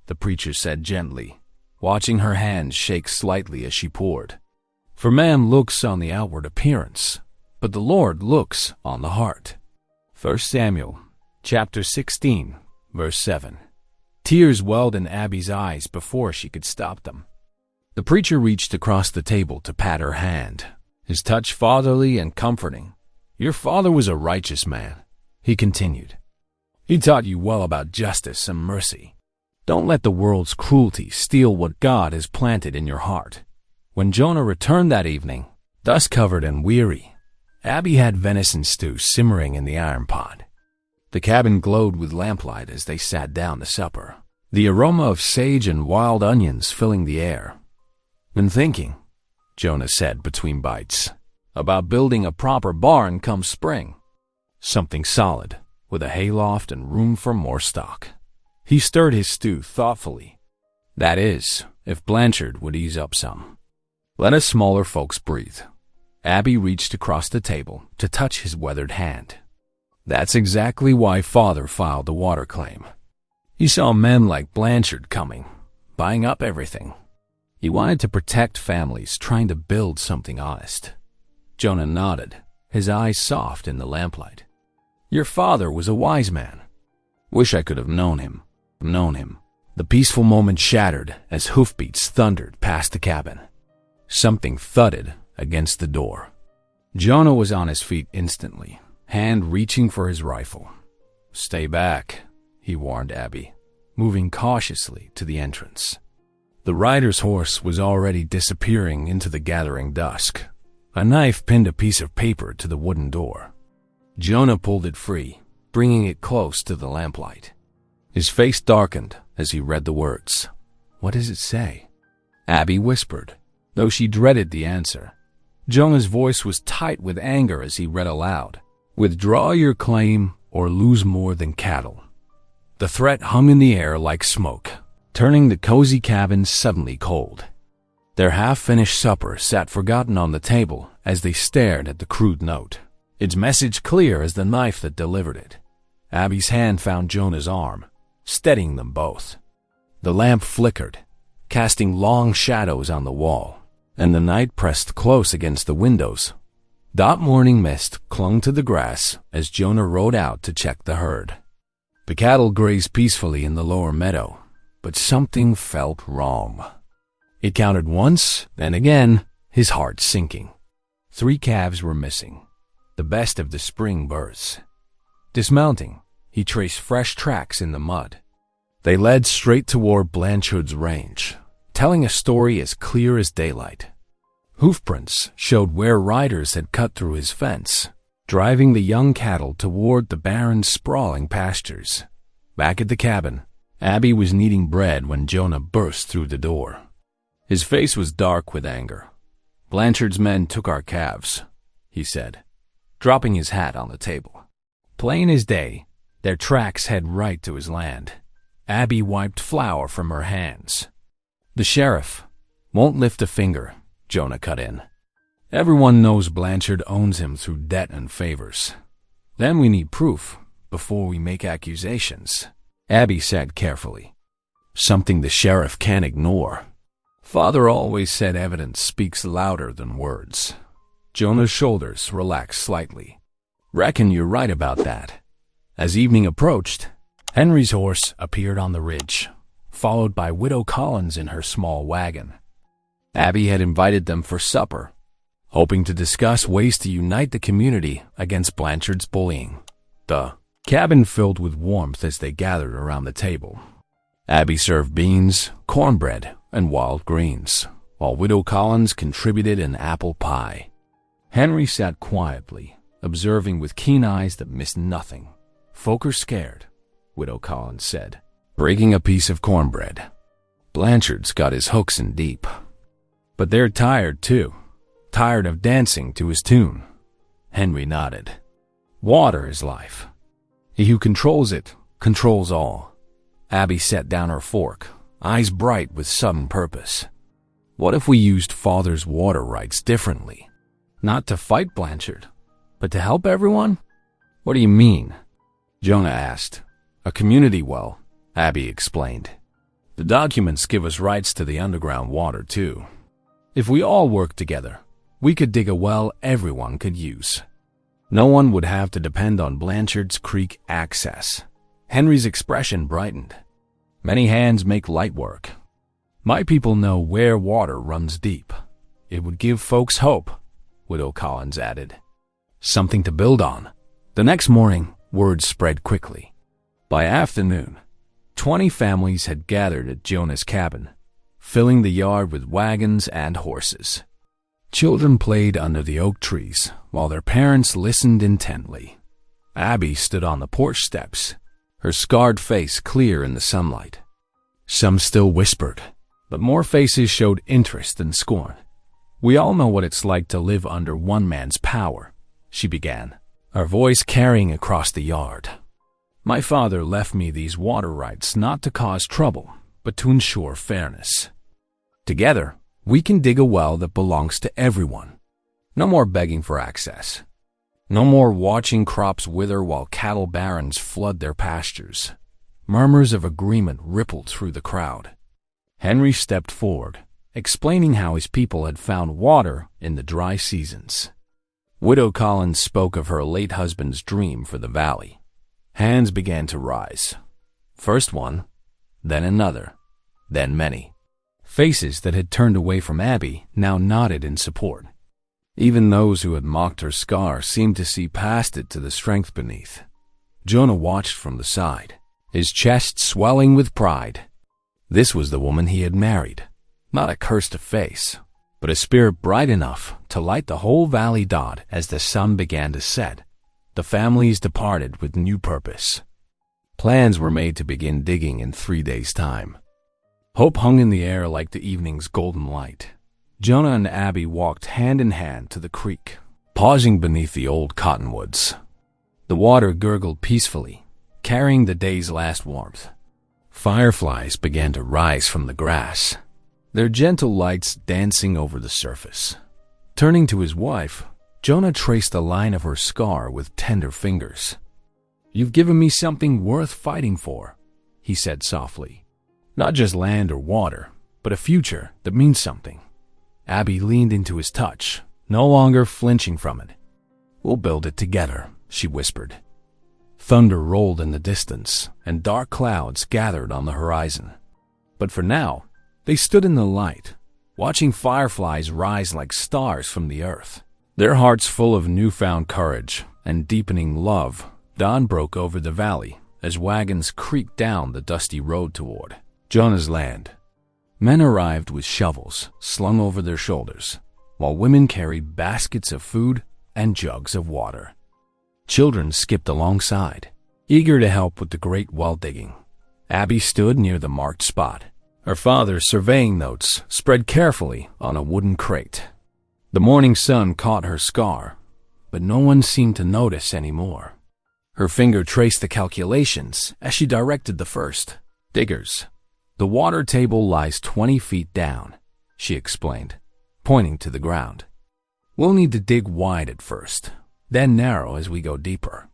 the preacher said gently, watching her hands shake slightly as she poured. "For man looks on the outward appearance, but the Lord looks on the heart." 1 Samuel chapter 16, verse 7. Tears welled in Abby's eyes before she could stop them. The preacher reached across the table to pat her hand, his touch fatherly and comforting. "Your father was a righteous man," he continued. "He taught you well about justice and mercy. Don't let the world's cruelty steal what God has planted in your heart." When Jonah returned that evening, dust-covered and weary, Abby had venison stew simmering in the iron pot. The cabin glowed with lamplight as they sat down to supper, the aroma of sage and wild onions filling the air. "Been thinking," Jonah said between bites, "about building a proper barn come spring. Something solid, with a hayloft and room for more stock." He stirred his stew thoughtfully. "That is, if Blanchard would ease up some. Let us smaller folks breathe." Abby reached across the table to touch his weathered hand. "That's exactly why Father filed the water claim. He saw men like Blanchard coming, buying up everything. He wanted to protect families trying to build something honest." Jonah nodded, his eyes soft in the lamplight. "Your father was a wise man. Wish I could have known him. The peaceful moment shattered as hoofbeats thundered past the cabin. Something thudded against the door. Jonah was on his feet instantly, hand reaching for his rifle. "Stay back," he warned Abby, moving cautiously to the entrance. The rider's horse was already disappearing into the gathering dusk. A knife pinned a piece of paper to the wooden door. Jonah pulled it free, bringing it close to the lamplight. His face darkened as he read the words. "What does it say?" Abby whispered, though she dreaded the answer. Jonah's voice was tight with anger as he read aloud. "Withdraw your claim or lose more than cattle." The threat hung in the air like smoke, turning the cozy cabin suddenly cold. Their half-finished supper sat forgotten on the table as they stared at the crude note, its message clear as the knife that delivered it. Abby's hand found Jonah's arm, steadying them both. The lamp flickered, casting long shadows on the wall, and the night pressed close against the windows. Morning mist clung to the grass as Jonah rode out to check the herd. The cattle grazed peacefully in the lower meadow, but something felt wrong. It counted once, then again, his heart sinking. 3 calves were missing, the best of the spring births. Dismounting, he traced fresh tracks in the mud. They led straight toward Blanchard's range, telling a story as clear as daylight. Hoofprints showed where riders had cut through his fence, driving the young cattle toward the barren, sprawling pastures. Back at the cabin, Abby was kneading bread when Jonah burst through the door. His face was dark with anger. "Blanchard's men took our calves," he said, dropping his hat on the table. Plain as day, their tracks head right to his land. Abby wiped flour from her hands. "The sheriff won't lift a finger," Jonah cut in. "Everyone knows Blanchard owns him through debt and favors. Then we need proof before we make accusations," Abby said carefully. "Something the sheriff can't ignore. Father always said evidence speaks louder than words." Jonah's shoulders relaxed slightly. "Reckon you're right about that." As evening approached, Henry's horse appeared on the ridge, followed by Widow Collins in her small wagon. Abby had invited them for supper, hoping to discuss ways to unite the community against Blanchard's bullying. The cabin filled with warmth as they gathered around the table. Abby served beans, cornbread, and wild greens, while Widow Collins contributed an apple pie. Henry sat quietly, observing with keen eyes that missed nothing. "Folk are scared," Widow Collins said, breaking a piece of cornbread. "Blanchard's got his hooks in deep. But they're tired, too. Tired of dancing to his tune." Henry nodded. "Water is life. He who controls it controls all." Abby set down her fork, eyes bright with sudden purpose. "What if we used Father's water rights differently? Not to fight Blanchard, but to help everyone?" "What do you mean?" Jonah asked. "A community well," Abby explained. "The documents give us rights to the underground water, too. If we all work together, we could dig a well everyone could use. No one would have to depend on Blanchard's Creek access." Henry's expression brightened. "Many hands make light work. My people know where water runs deep. It would give folks hope," Widow Collins added. "Something to build on." The next morning, word spread quickly. By afternoon, 20 families had gathered at Jonah's cabin, filling the yard with wagons and horses. Children played under the oak trees, while their parents listened intently. Abby stood on the porch steps, her scarred face clear in the sunlight. Some still whispered, but more faces showed interest and scorn. "We all know what it's like to live under one man's power," she began, her voice carrying across the yard. "My father left me these water rights not to cause trouble, but to ensure fairness. Together, we can dig a well that belongs to everyone. No more begging for access. No more watching crops wither while cattle barons flood their pastures." Murmurs of agreement rippled through the crowd. Henry stepped forward, explaining how his people had found water in the dry seasons. Widow Collins spoke of her late husband's dream for the valley. Hands began to rise. First one, then another, then many. Faces that had turned away from Abby now nodded in support. Even those who had mocked her scar seemed to see past it to the strength beneath. Jonah watched from the side, his chest swelling with pride. This was the woman he had married, not a curse to face, but a spirit bright enough to light the whole valley dot as the sun began to set. The families departed with new purpose. Plans were made to begin digging in 3 days' time. Hope hung in the air like the evening's golden light. Jonah and Abby walked hand in hand to the creek, pausing beneath the old cottonwoods. The water gurgled peacefully, carrying the day's last warmth. Fireflies began to rise from the grass, their gentle lights dancing over the surface. Turning to his wife, Jonah traced the line of her scar with tender fingers. "You've given me something worth fighting for," he said softly. "Not just land or water, but a future that means something." Abby leaned into his touch, no longer flinching from it. "We'll build it together," she whispered. Thunder rolled in the distance, and dark clouds gathered on the horizon. But for now, they stood in the light, watching fireflies rise like stars from the earth. Their hearts full of newfound courage and deepening love, dawn broke over the valley as wagons creaked down the dusty road toward Jonah's land. Men arrived with shovels slung over their shoulders, while women carried baskets of food and jugs of water. Children skipped alongside, eager to help with the great well digging. Abby stood near the marked spot, her father's surveying notes spread carefully on a wooden crate. The morning sun caught her scar, but no one seemed to notice anymore. Her finger traced the calculations as she directed the first. "Diggers, the water table lies 20 feet down," she explained, pointing to the ground. "We'll need to dig wide at first, then narrow as we go deeper."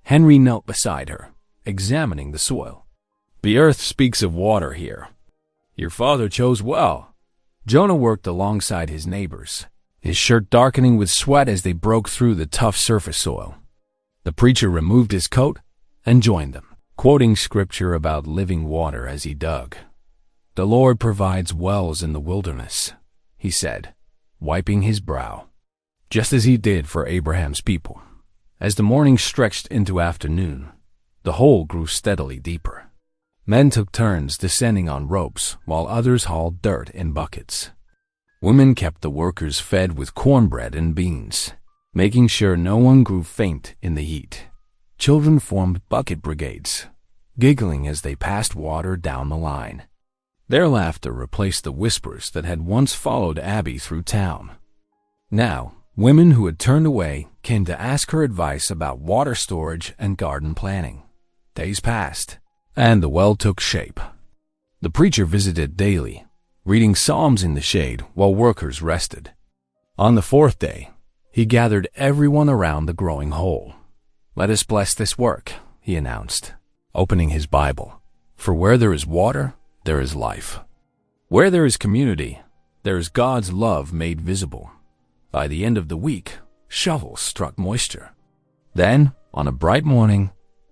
Henry knelt beside her, examining the soil. "The earth speaks of water here. Your father chose well." Jonah worked alongside his neighbors, his shirt darkening with sweat as they broke through the tough surface soil. The preacher removed his coat and joined them, quoting scripture about living water as he dug. "The Lord provides wells in the wilderness," he said, wiping his brow, just as he did for Abraham's people. As the morning stretched into afternoon, the hole grew steadily deeper. Men took turns descending on ropes, while others hauled dirt in buckets. Women kept the workers fed with cornbread and beans, making sure no one grew faint in the heat. Children formed bucket brigades, giggling as they passed water down the line. Their laughter replaced the whispers that had once followed Abby through town. Now, women who had turned away came to ask her advice about water storage and garden planning. Days passed, and the well took shape. The preacher visited daily, reading psalms in the shade while workers rested. On the fourth day, he gathered everyone around the growing hole. "Let us bless this work," he announced, opening his Bible. "For where there is water, there is life. Where there is community, there is God's love made visible." By the end of the week, shovels struck moisture. Then, on a bright morning,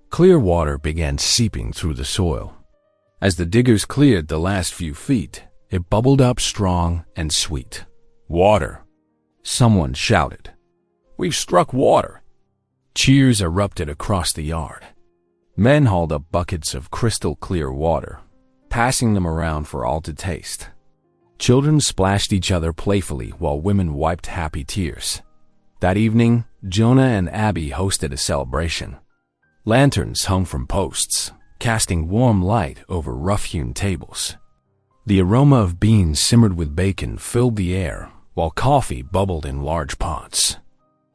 clear water began seeping through the soil. As the diggers cleared the last few feet, it bubbled up strong and sweet. "Water!" someone shouted. "We've struck water!" Cheers erupted across the yard. Men hauled up buckets of crystal-clear water, passing them around for all to taste. Children splashed each other playfully while women wiped happy tears. That evening, Jonah and Abby hosted a celebration. Lanterns hung from posts, casting warm light over rough-hewn tables. The aroma of beans simmered with bacon filled the air, while coffee bubbled in large pots.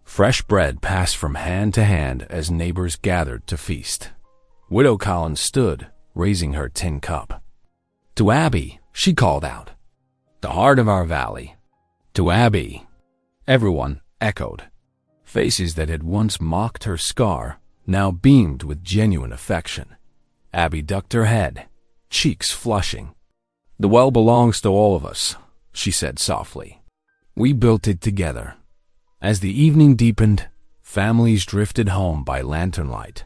Fresh bread passed from hand to hand as neighbors gathered to feast. Widow Collins stood, raising her tin cup. To Abby, she called out, "The heart of our valley." To Abby, everyone echoed. Faces that had once mocked her scar now beamed with genuine affection. Abby ducked her head, cheeks flushing. "The well belongs to all of us," she said softly. "We built it together." As the evening deepened, families drifted home by lantern light.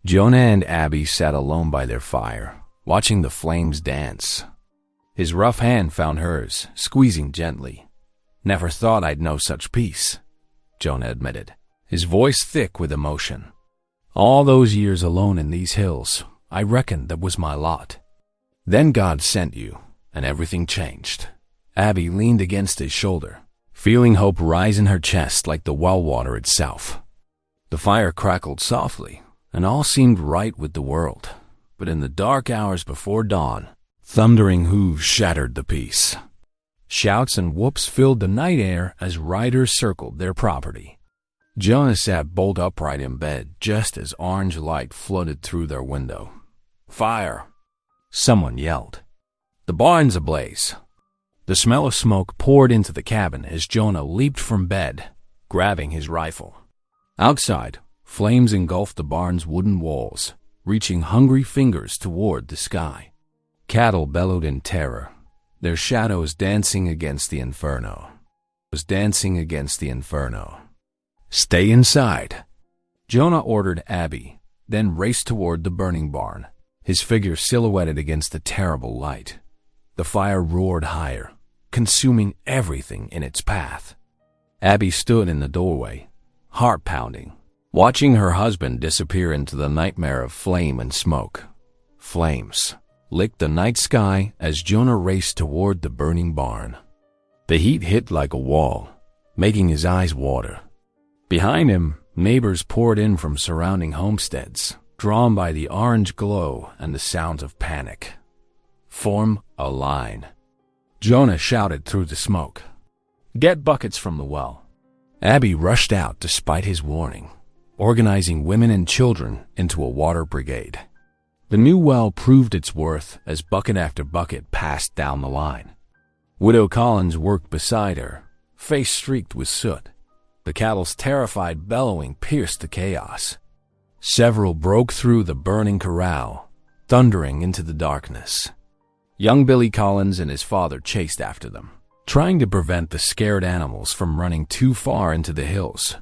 Jonah and Abby sat alone by their fire, watching the flames dance. His rough hand found hers, squeezing gently. "Never thought I'd know such peace," Jonah admitted, his voice thick with emotion. "All those years alone in these hills, I reckoned that was my lot. Then God sent you, and everything changed." Abby leaned against his shoulder, feeling hope rise in her chest like the well water itself. The fire crackled softly, and all seemed right with the world. But in the dark hours before dawn, thundering hooves shattered the peace. Shouts and whoops filled the night air as riders circled their property. Jonah sat bolt upright in bed just as orange light flooded through their window. "Fire!" someone yelled. "The barn's ablaze." The smell of smoke poured into the cabin as Jonah leaped from bed, grabbing his rifle. Outside, flames engulfed the barn's wooden walls, reaching hungry fingers toward the sky. Cattle bellowed in terror, their shadows dancing against the inferno. "Stay inside," Jonah ordered Abby, then raced toward the burning barn, his figure silhouetted against the terrible light. The fire roared higher, consuming everything in its path. Abby stood in the doorway, heart pounding, watching her husband disappear into the nightmare of flame and smoke. Flames licked the night sky as Jonah raced toward the burning barn. The heat hit like a wall, making his eyes water. Behind him, neighbors poured in from surrounding homesteads, drawn by the orange glow and the sounds of panic. "Form a line," Jonah shouted through the smoke. "Get buckets from the well." Abby rushed out despite his warning, organizing women and children into a water brigade. The new well proved its worth as bucket after bucket passed down the line. Widow Collins worked beside her, face streaked with soot. The cattle's terrified bellowing pierced the chaos. Several broke through the burning corral, thundering into the darkness. Young Billy Collins and his father chased after them, trying to prevent the scared animals from running too far into the hills.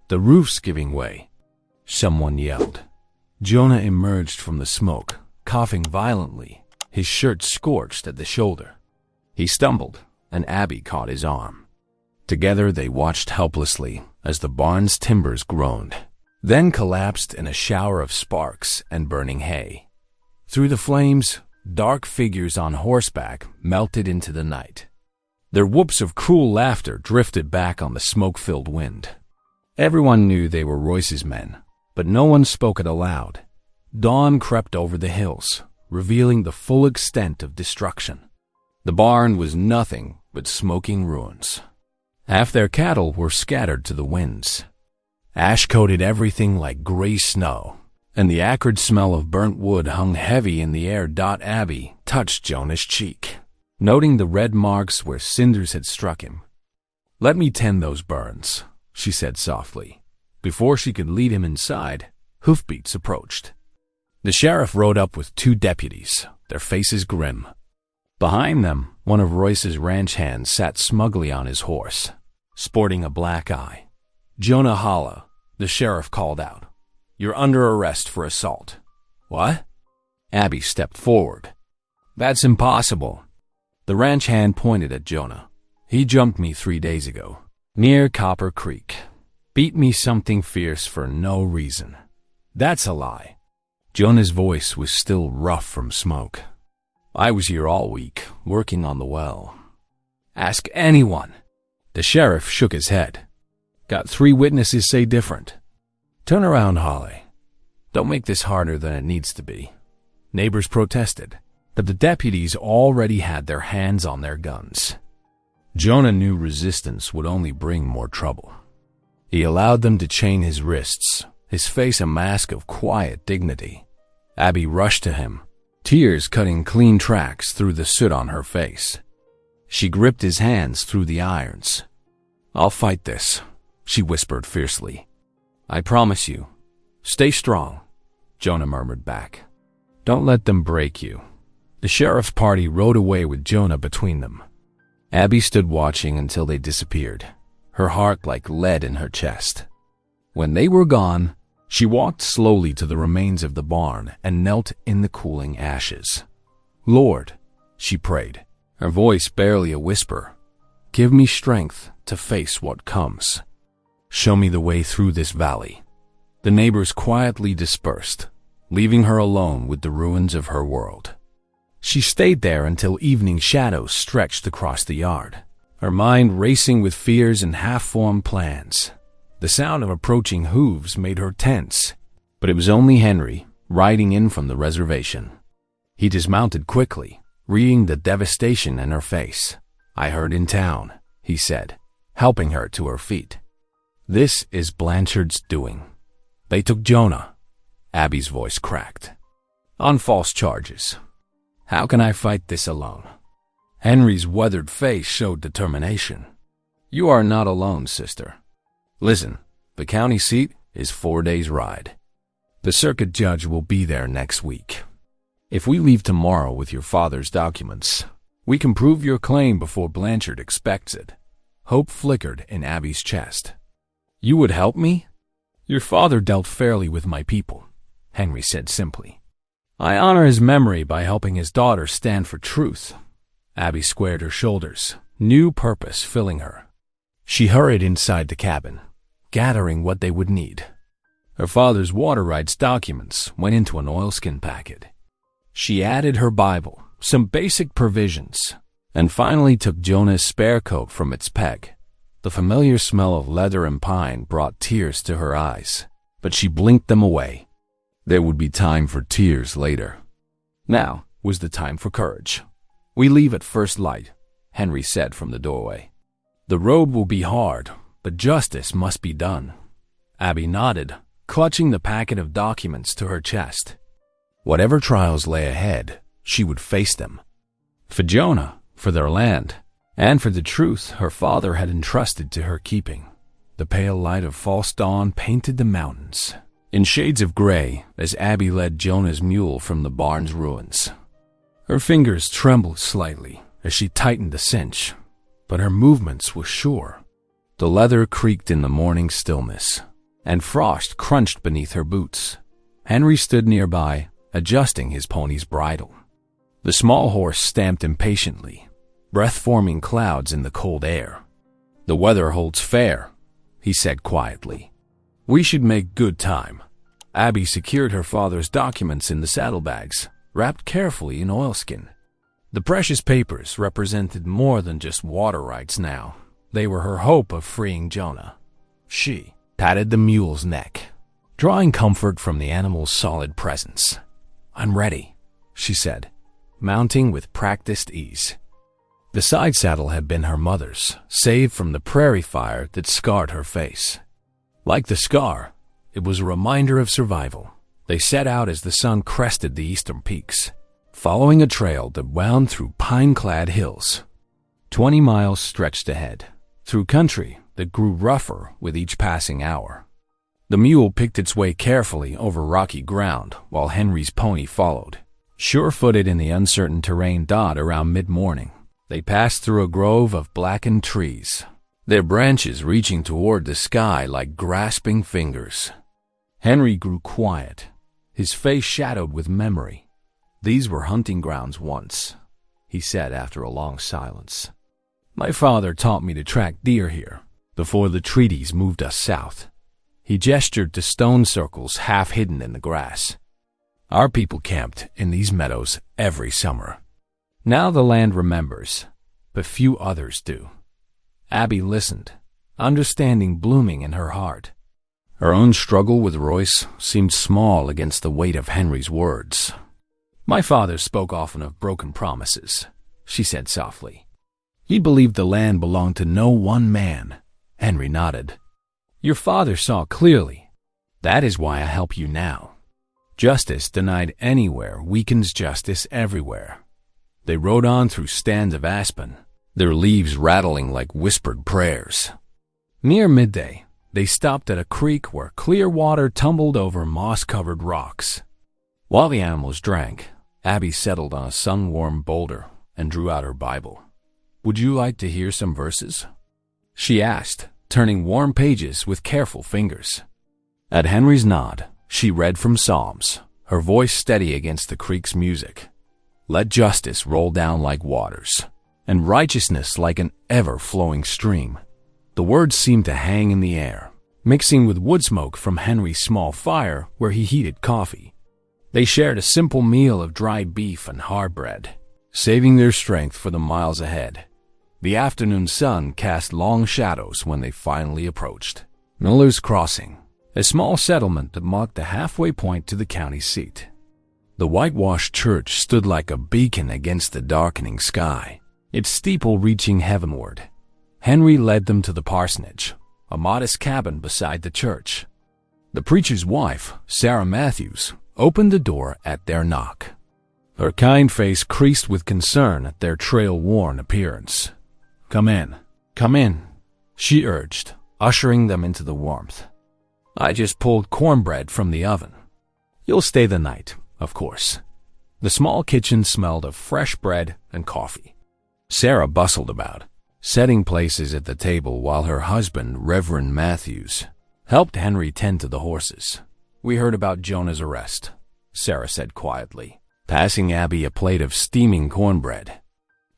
"The roof's giving way," someone yelled. Jonah emerged from the smoke, coughing violently, his shirt scorched at the shoulder. He stumbled, and Abby caught his arm. Together they watched helplessly as the barn's timbers groaned, then collapsed in a shower of sparks and burning hay. Through the flames, dark figures on horseback melted into the night. Their whoops of cruel laughter drifted back on the smoke-filled wind. Everyone knew they were Royce's men, but no one spoke it aloud. Dawn crept over the hills, revealing the full extent of destruction. The barn was nothing but smoking ruins. Half their cattle were scattered to the winds. Ash coated everything like gray snow, and the acrid smell of burnt wood hung heavy in the air. Abby touched Jonah's cheek, noting the red marks where cinders had struck him. "Let me tend those burns," she said softly. Before she could lead him inside, hoofbeats approached. The sheriff rode up with 2 deputies, their faces grim. Behind them, one of Royce's ranch hands sat smugly on his horse, sporting a black eye. "Jonah Holla," the sheriff called out. "You're under arrest for assault." "What?" Abby stepped forward. "That's impossible." The ranch hand pointed at Jonah. "He jumped me 3 days ago, near Copper Creek. Beat me something fierce for no reason." "That's a lie." Jonah's voice was still rough from smoke. "I was here all week, working on the well." "Ask anyone." The sheriff shook his head. "Got 3 witnesses say different." "Turn around, Holly. Don't make this harder than it needs to be." Neighbors protested, but the deputies already had their hands on their guns. Jonah knew resistance would only bring more trouble. He allowed them to chain his wrists, his face a mask of quiet dignity. Abby rushed to him, tears cutting clean tracks through the soot on her face. She gripped his hands through the irons. "I'll fight this," she whispered fiercely. "I promise you. Stay strong," Jonah murmured back. "Don't let them break you." The sheriff's party rode away with Jonah between them. Abby stood watching until they disappeared, her heart like lead in her chest. When they were gone, she walked slowly to the remains of the barn and knelt in the cooling ashes. "Lord," she prayed, her voice barely a whisper, "give me strength to face what comes. Show me the way through this valley." The neighbors quietly dispersed, leaving her alone with the ruins of her world. She stayed there until evening shadows stretched across the yard, her mind racing with fears and half-formed plans. The sound of approaching hooves made her tense, but it was only Henry, riding in from the reservation. He dismounted quickly, reading the devastation in her face. "I heard in town," he said, helping her to her feet. "This is Blanchard's doing. They took Jonah." Abby's voice cracked. "On false charges. How can I fight this alone?" Henry's weathered face showed determination. "You are not alone, sister. Listen, the county seat is 4 days' ride. The circuit judge will be there next week. If we leave tomorrow with your father's documents, we can prove your claim before Blanchard expects it." Hope flickered in Abby's chest. "You would help me?" "Your father dealt fairly with my people," Henry said simply. "I honor his memory by helping his daughter stand for truth." Abby squared her shoulders, new purpose filling her. She hurried inside the cabin, gathering what they would need. Her father's water rights documents went into an oilskin packet. She added her Bible, some basic provisions, and finally took Jonah's spare coat from its peg. The familiar smell of leather and pine brought tears to her eyes, but she blinked them away. There would be time for tears later. Now was the time for courage. "We leave at first light," Henry said from the doorway. "The road will be hard, but justice must be done." Abby nodded, clutching the packet of documents to her chest. Whatever trials lay ahead, she would face them. For Jonah, for their land, and for the truth her father had entrusted to her keeping. The pale light of false dawn painted the mountains in shades of gray as Abby led Jonah's mule from the barn's ruins. Her fingers trembled slightly as she tightened the cinch, but her movements were sure. The leather creaked in the morning stillness, and frost crunched beneath her boots. Henry stood nearby, adjusting his pony's bridle. The small horse stamped impatiently, breath-forming clouds in the cold air. "The weather holds fair," he said quietly. "We should make good time." Abby secured her father's documents in the saddlebags, wrapped carefully in oilskin. The precious papers represented more than just water rights now. They were her hope of freeing Jonah. She patted the mule's neck, drawing comfort from the animal's solid presence. "I'm ready," she said, mounting with practiced ease. The side saddle had been her mother's, saved from the prairie fire that scarred her face. Like the scar, it was a reminder of survival. They set out as the sun crested the eastern peaks, following a trail that wound through pine-clad hills. 20 miles stretched ahead, through country that grew rougher with each passing hour. The mule picked its way carefully over rocky ground while Henry's pony followed, sure-footed in the uncertain terrain. Around mid-morning, they passed through a grove of blackened trees, their branches reaching toward the sky like grasping fingers. Henry grew quiet, his face shadowed with memory. "These were hunting grounds once," he said after a long silence. "My father taught me to track deer here, before the treaties moved us south." He gestured to stone circles half hidden in the grass. "Our people camped in these meadows every summer. Now the land remembers, but few others do." Abby listened, understanding blooming in her heart. Her own struggle with Royce seemed small against the weight of Henry's words. "My father spoke often of broken promises," she said softly. "He believed the land belonged to no one man." Henry nodded. "Your father saw clearly. That is why I help you now. Justice denied anywhere weakens justice everywhere." They rode on through stands of aspen, their leaves rattling like whispered prayers. Near midday, they stopped at a creek where clear water tumbled over moss-covered rocks. While the animals drank, Abby settled on a sun-warmed boulder and drew out her Bible. "Would you like to hear some verses?" she asked, turning warm pages with careful fingers. At Henry's nod, she read from Psalms, her voice steady against the creek's music. "Let justice roll down like waters, and righteousness like an ever-flowing stream." The words seemed to hang in the air, mixing with wood smoke from Henry's small fire where he heated coffee. They shared a simple meal of dried beef and hard bread, saving their strength for the miles ahead. The afternoon sun cast long shadows when they finally approached Miller's Crossing, a small settlement that marked the halfway point to the county seat. The whitewashed church stood like a beacon against the darkening sky, its steeple reaching heavenward. Henry led them to the parsonage, a modest cabin beside the church. The preacher's wife, Sarah Matthews, opened the door at their knock. Her kind face creased with concern at their trail-worn appearance. Come in," she urged, ushering them into the warmth. "I just pulled cornbread from the oven. You'll stay the night, of course." The small kitchen smelled of fresh bread and coffee. Sarah bustled about, setting places at the table while her husband, Reverend Matthews, helped Henry tend to the horses. "We heard about Jonah's arrest," Sarah said quietly, passing Abby a plate of steaming cornbread.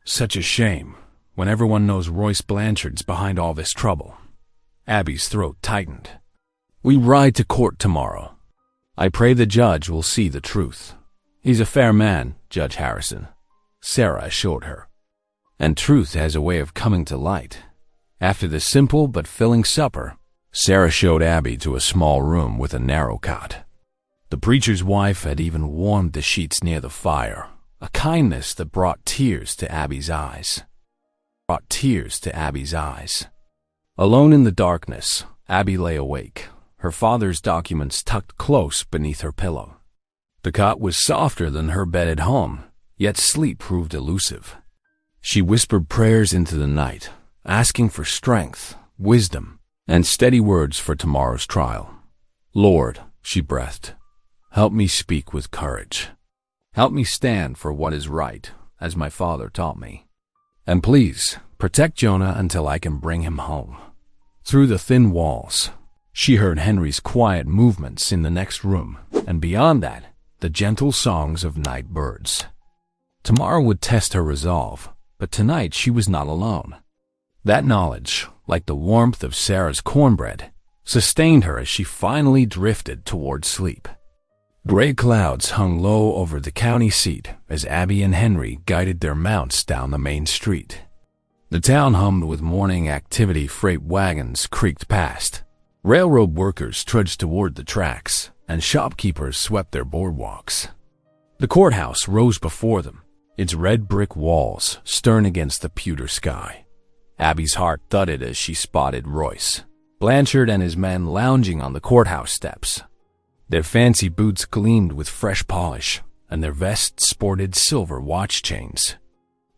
"Such a shame, when everyone knows Royce Blanchard's behind all this trouble." Abby's throat tightened. "We ride to court tomorrow. I pray the judge will see the truth. He's a fair man, Judge Harrison," Sarah assured her. "And truth has a way of coming to light." After the simple but filling supper, Sarah showed Abby to a small room with a narrow cot. The preacher's wife had even warmed the sheets near the fire, a kindness that brought tears to Abby's eyes. Alone in the darkness, Abby lay awake, her father's documents tucked close beneath her pillow. The cot was softer than her bed at home, yet sleep proved elusive. She whispered prayers into the night, asking for strength, wisdom, and steady words for tomorrow's trial. "Lord," she breathed, "help me speak with courage. Help me stand for what is right, as my father taught me. And please, protect Jonah until I can bring him home." Through the thin walls, she heard Henry's quiet movements in the next room, and beyond that, the gentle songs of night birds. Tomorrow would test her resolve, but tonight she was not alone. That knowledge, like the warmth of Sarah's cornbread, sustained her as she finally drifted toward sleep. Gray clouds hung low over the county seat as Abby and Henry guided their mounts down the main street. The town hummed with morning activity. Freight wagons creaked past. Railroad workers trudged toward the tracks, and shopkeepers swept their boardwalks. The courthouse rose before them, its red brick walls stern against the pewter sky. Abby's heart thudded as she spotted Royce, Blanchard and his men lounging on the courthouse steps. Their fancy boots gleamed with fresh polish, and their vests sported silver watch chains.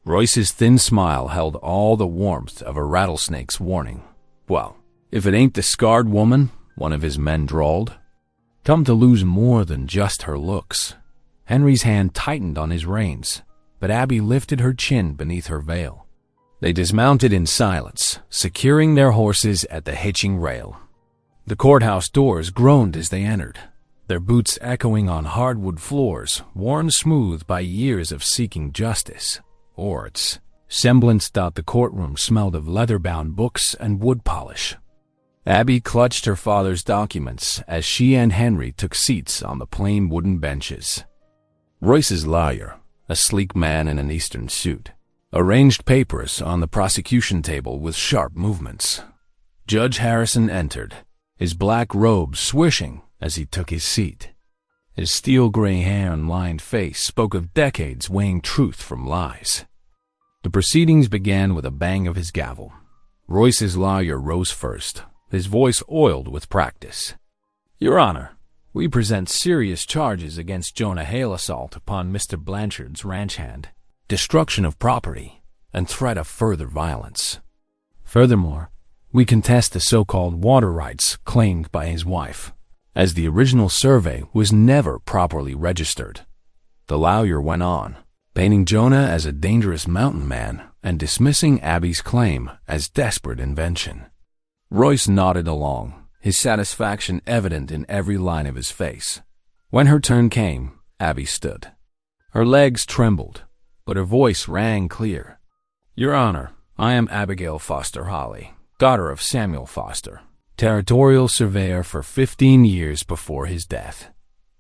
Royce's thin smile held all the warmth of a rattlesnake's warning. "Well, if it ain't the scarred woman," one of his men drawled. Come to lose more than just her looks. Henry's hand tightened on his reins, but Abby lifted her chin beneath her veil. They dismounted in silence, securing their horses at the hitching rail. The courthouse doors groaned as they entered, their boots echoing on hardwood floors worn smooth by years of seeking justice, or its semblance. The courtroom smelled of leather-bound books and wood polish. Abby clutched her father's documents as she and Henry took seats on the plain wooden benches. Royce's lawyer, a sleek man in an Eastern suit, arranged papers on the prosecution table with sharp movements. Judge Harrison entered, his black robe swishing as he took his seat. His steel-gray hair and lined face spoke of decades weighing truth from lies. The proceedings began with a bang of his gavel. Royce's lawyer rose first, his voice oiled with practice. "Your Honor, we present serious charges against Jonah Hale: assault upon Mr. Blanchard's ranch hand, destruction of property, and threat of further violence. Furthermore, we contest the so-called water rights claimed by his wife, as the original survey was never properly registered." The lawyer went on, painting Jonah as a dangerous mountain man and dismissing Abby's claim as desperate invention. Royce nodded along, his satisfaction evident in every line of his face. When her turn came, Abby stood. Her legs trembled, but her voice rang clear. "Your Honor, I am Abigail Foster Holly, daughter of Samuel Foster, territorial surveyor for 15 years before his death."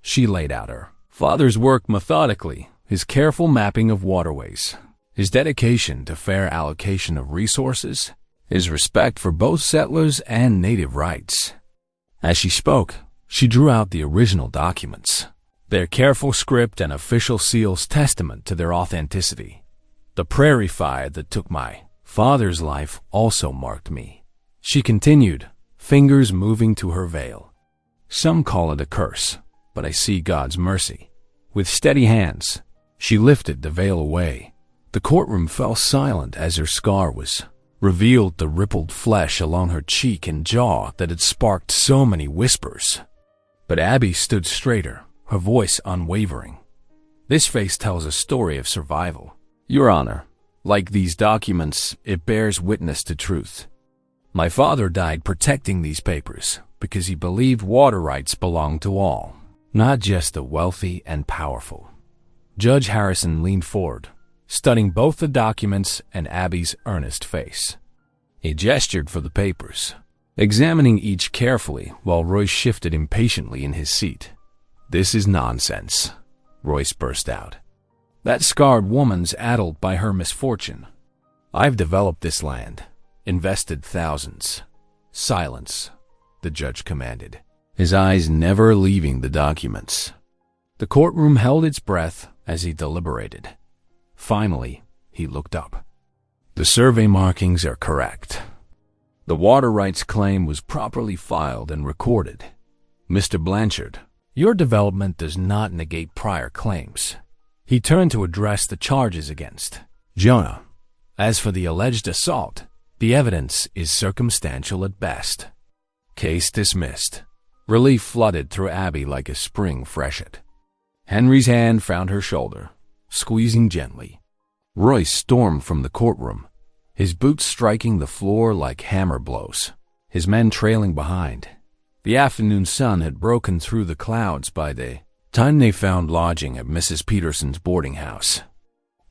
She laid out her father's work methodically, his careful mapping of waterways, his dedication to fair allocation of resources, his respect for both settlers and native rights. As she spoke, she drew out the original documents, their careful script and official seals testament to their authenticity. "The prairie fire that took my father's life also marked me," she continued, fingers moving to her veil. "Some call it a curse, but I see God's mercy." With steady hands, she lifted the veil away. The courtroom fell silent as her scar was revealed, the rippled flesh along her cheek and jaw that had sparked so many whispers. But Abby stood straighter, her voice unwavering. "This face tells a story of survival. Your Honor, like these documents, it bears witness to truth. My father died protecting these papers because he believed water rights belonged to all, not just the wealthy and powerful." Judge Harrison leaned forward, studying both the documents and Abby's earnest face. He gestured for the papers, examining each carefully while Royce shifted impatiently in his seat. "This is nonsense," Royce burst out. "That scarred woman's addled by her misfortune. I've developed this land, invested thousands." "Silence," the judge commanded, his eyes never leaving the documents. The courtroom held its breath as he deliberated. Finally, he looked up. "The survey markings are correct. The water rights claim was properly filed and recorded. Mr. Blanchard, your development does not negate prior claims." He turned to address the charges against Jonah. "As for the alleged assault, the evidence is circumstantial at best." Case dismissed. Relief flooded through Abby like a spring freshet. Henry's hand found her shoulder, squeezing gently. Royce stormed from the courtroom, his boots striking the floor like hammer blows, his men trailing behind. The afternoon sun had broken through the clouds by the time they found lodging at Mrs. Peterson's boarding house.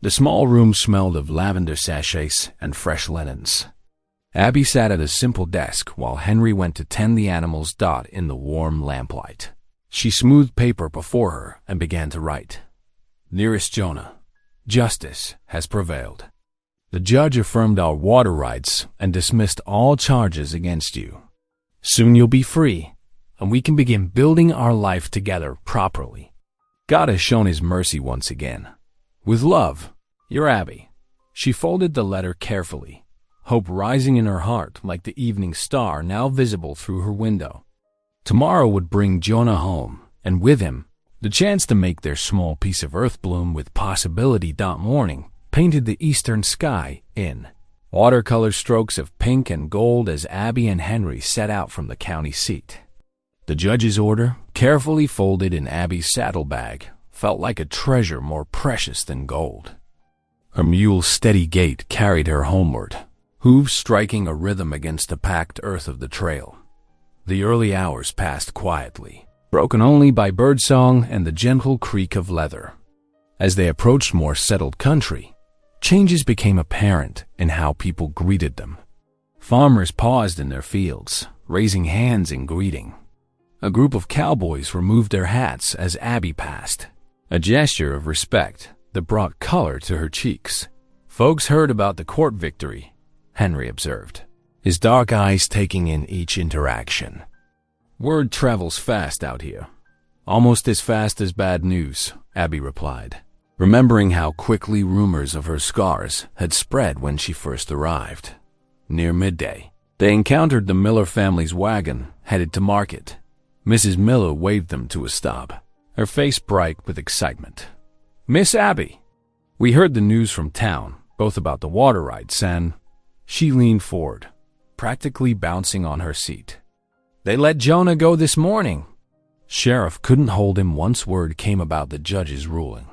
The small room smelled of lavender sachets and fresh linens. Abby sat at a simple desk while Henry went to tend the animals in the warm lamplight. She smoothed paper before her and began to write. Dearest Jonah, justice has prevailed. The judge affirmed our water rights and dismissed all charges against you. Soon you'll be free, and we can begin building our life together properly. God has shown his mercy once again. With love, your Abby. She folded the letter carefully, hope rising in her heart like the evening star now visible through her window. Tomorrow would bring Jonah home, and with him, the chance to make their small piece of earth bloom with possibility. Morning painted the eastern sky in watercolor strokes of pink and gold as Abby and Henry set out from the county seat. The judge's order, carefully folded in Abby's saddlebag, felt like a treasure more precious than gold. Her mule's steady gait carried her homeward, hooves striking a rhythm against the packed earth of the trail. The early hours passed quietly, broken only by birdsong and the gentle creak of leather. As they approached more settled country, changes became apparent in how people greeted them. Farmers paused in their fields, raising hands in greeting. A group of cowboys removed their hats as Abby passed, a gesture of respect that brought color to her cheeks. Folks heard about the court victory, Henry observed, his dark eyes taking in each interaction. Word travels fast out here. Almost as fast as bad news, Abby replied, remembering how quickly rumors of her scars had spread when she first arrived. Near midday, they encountered the Miller family's wagon headed to market. Mrs. Miller waved them to a stop, her face bright with excitement. Miss Abby, we heard the news from town, both about the water rights and... She leaned forward, practically bouncing on her seat. They let Jonah go this morning. Sheriff couldn't hold him once word came about the judge's ruling.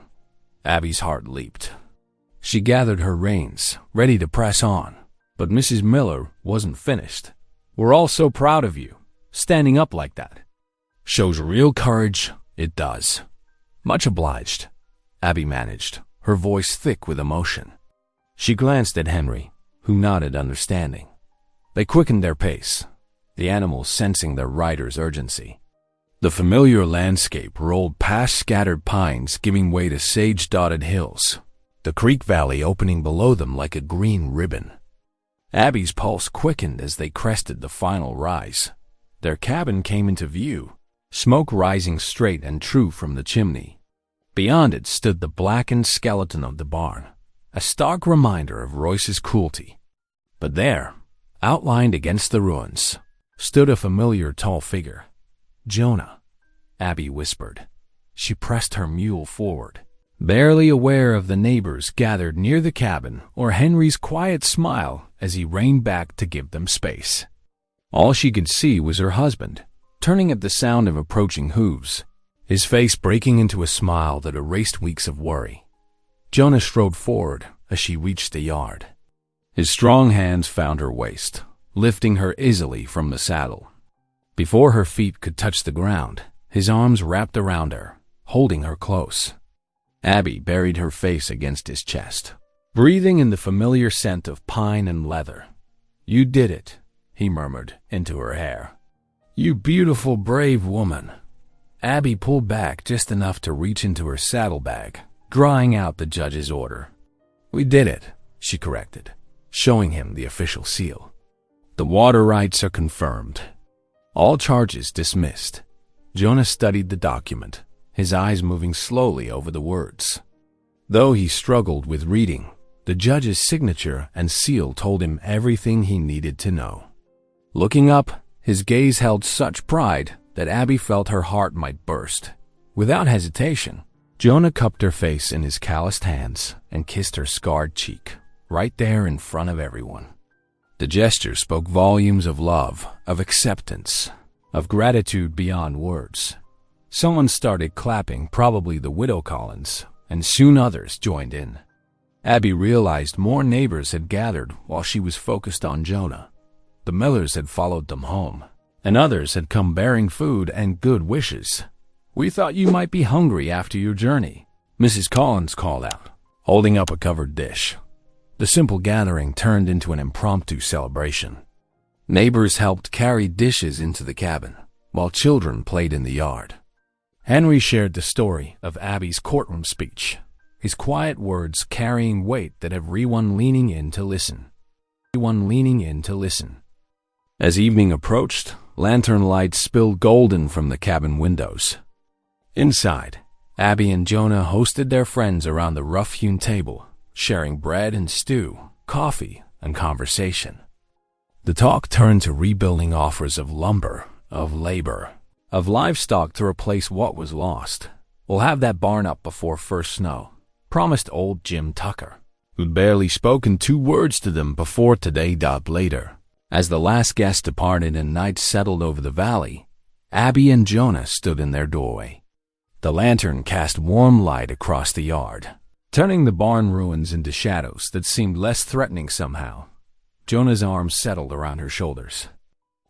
Abby's heart leaped. She gathered her reins, ready to press on, but Mrs. Miller wasn't finished. We're all so proud of you, standing up like that. Shows real courage, it does. Much obliged, Abby managed, her voice thick with emotion. She glanced at Henry, who nodded understanding. They quickened their pace, the animals sensing their rider's urgency. The familiar landscape rolled past scattered pines giving way to sage-dotted hills, the creek valley opening below them like a green ribbon. Abby's pulse quickened as they crested the final rise. Their cabin came into view, smoke rising straight and true from the chimney. Beyond it stood the blackened skeleton of the barn, a stark reminder of Royce's cruelty. But there, outlined against the ruins, stood a familiar tall figure. Jonah, Abby whispered. She pressed her mule forward, barely aware of the neighbors gathered near the cabin or Henry's quiet smile as he reined back to give them space. All she could see was her husband, turning at the sound of approaching hooves, his face breaking into a smile that erased weeks of worry. Jonah strode forward as she reached the yard. His strong hands found her waist, lifting her easily from the saddle. Before her feet could touch the ground, his arms wrapped around her, holding her close. Abby buried her face against his chest, breathing in the familiar scent of pine and leather. You did it, he murmured into her hair. You beautiful, brave woman. Abby pulled back just enough to reach into her saddlebag, drawing out the judge's order. We did it, she corrected, showing him the official seal. The water rights are confirmed. All charges dismissed. Jonah studied the document, his eyes moving slowly over the words. Though he struggled with reading, the judge's signature and seal told him everything he needed to know. Looking up, his gaze held such pride that Abby felt her heart might burst. Without hesitation, Jonah cupped her face in his calloused hands and kissed her scarred cheek, right there in front of everyone. The gesture spoke volumes of love, of acceptance, of gratitude beyond words. Someone started clapping, probably the widow Collins, and soon others joined in. Abby realized more neighbors had gathered while she was focused on Jonah. The Millers had followed them home, and others had come bearing food and good wishes. We thought you might be hungry after your journey, Mrs. Collins called out, holding up a covered dish. The simple gathering turned into an impromptu celebration. Neighbors helped carry dishes into the cabin, while children played in the yard. Henry shared the story of Abby's courtroom speech, his quiet words carrying weight that everyone leaning in to listen. As evening approached, lantern lights spilled golden from the cabin windows. Inside, Abby and Jonah hosted their friends around the rough-hewn table, sharing bread and stew, coffee, and conversation. The talk turned to rebuilding offers of lumber, of labor, of livestock to replace what was lost. "We'll have that barn up before first snow," promised old Jim Tucker, who'd barely spoken 2 words to them before today. Later, as the last guest departed and night settled over the valley, Abby and Jonah stood in their doorway. The lantern cast warm light across the yard, turning the barn ruins into shadows that seemed less threatening somehow. Jonah's arms settled around her shoulders.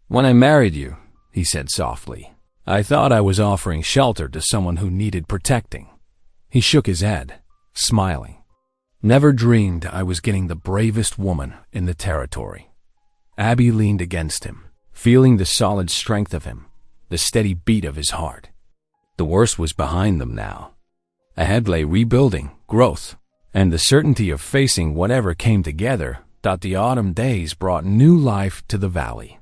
"When I married you," he said softly, "I thought I was offering shelter to someone who needed protecting." He shook his head, smiling. "Never dreamed I was getting the bravest woman in the territory." Abby leaned against him, feeling the solid strength of him, the steady beat of his heart. The worst was behind them now. Ahead lay rebuilding, growth, and the certainty of facing whatever came together. The autumn days brought new life to the valley.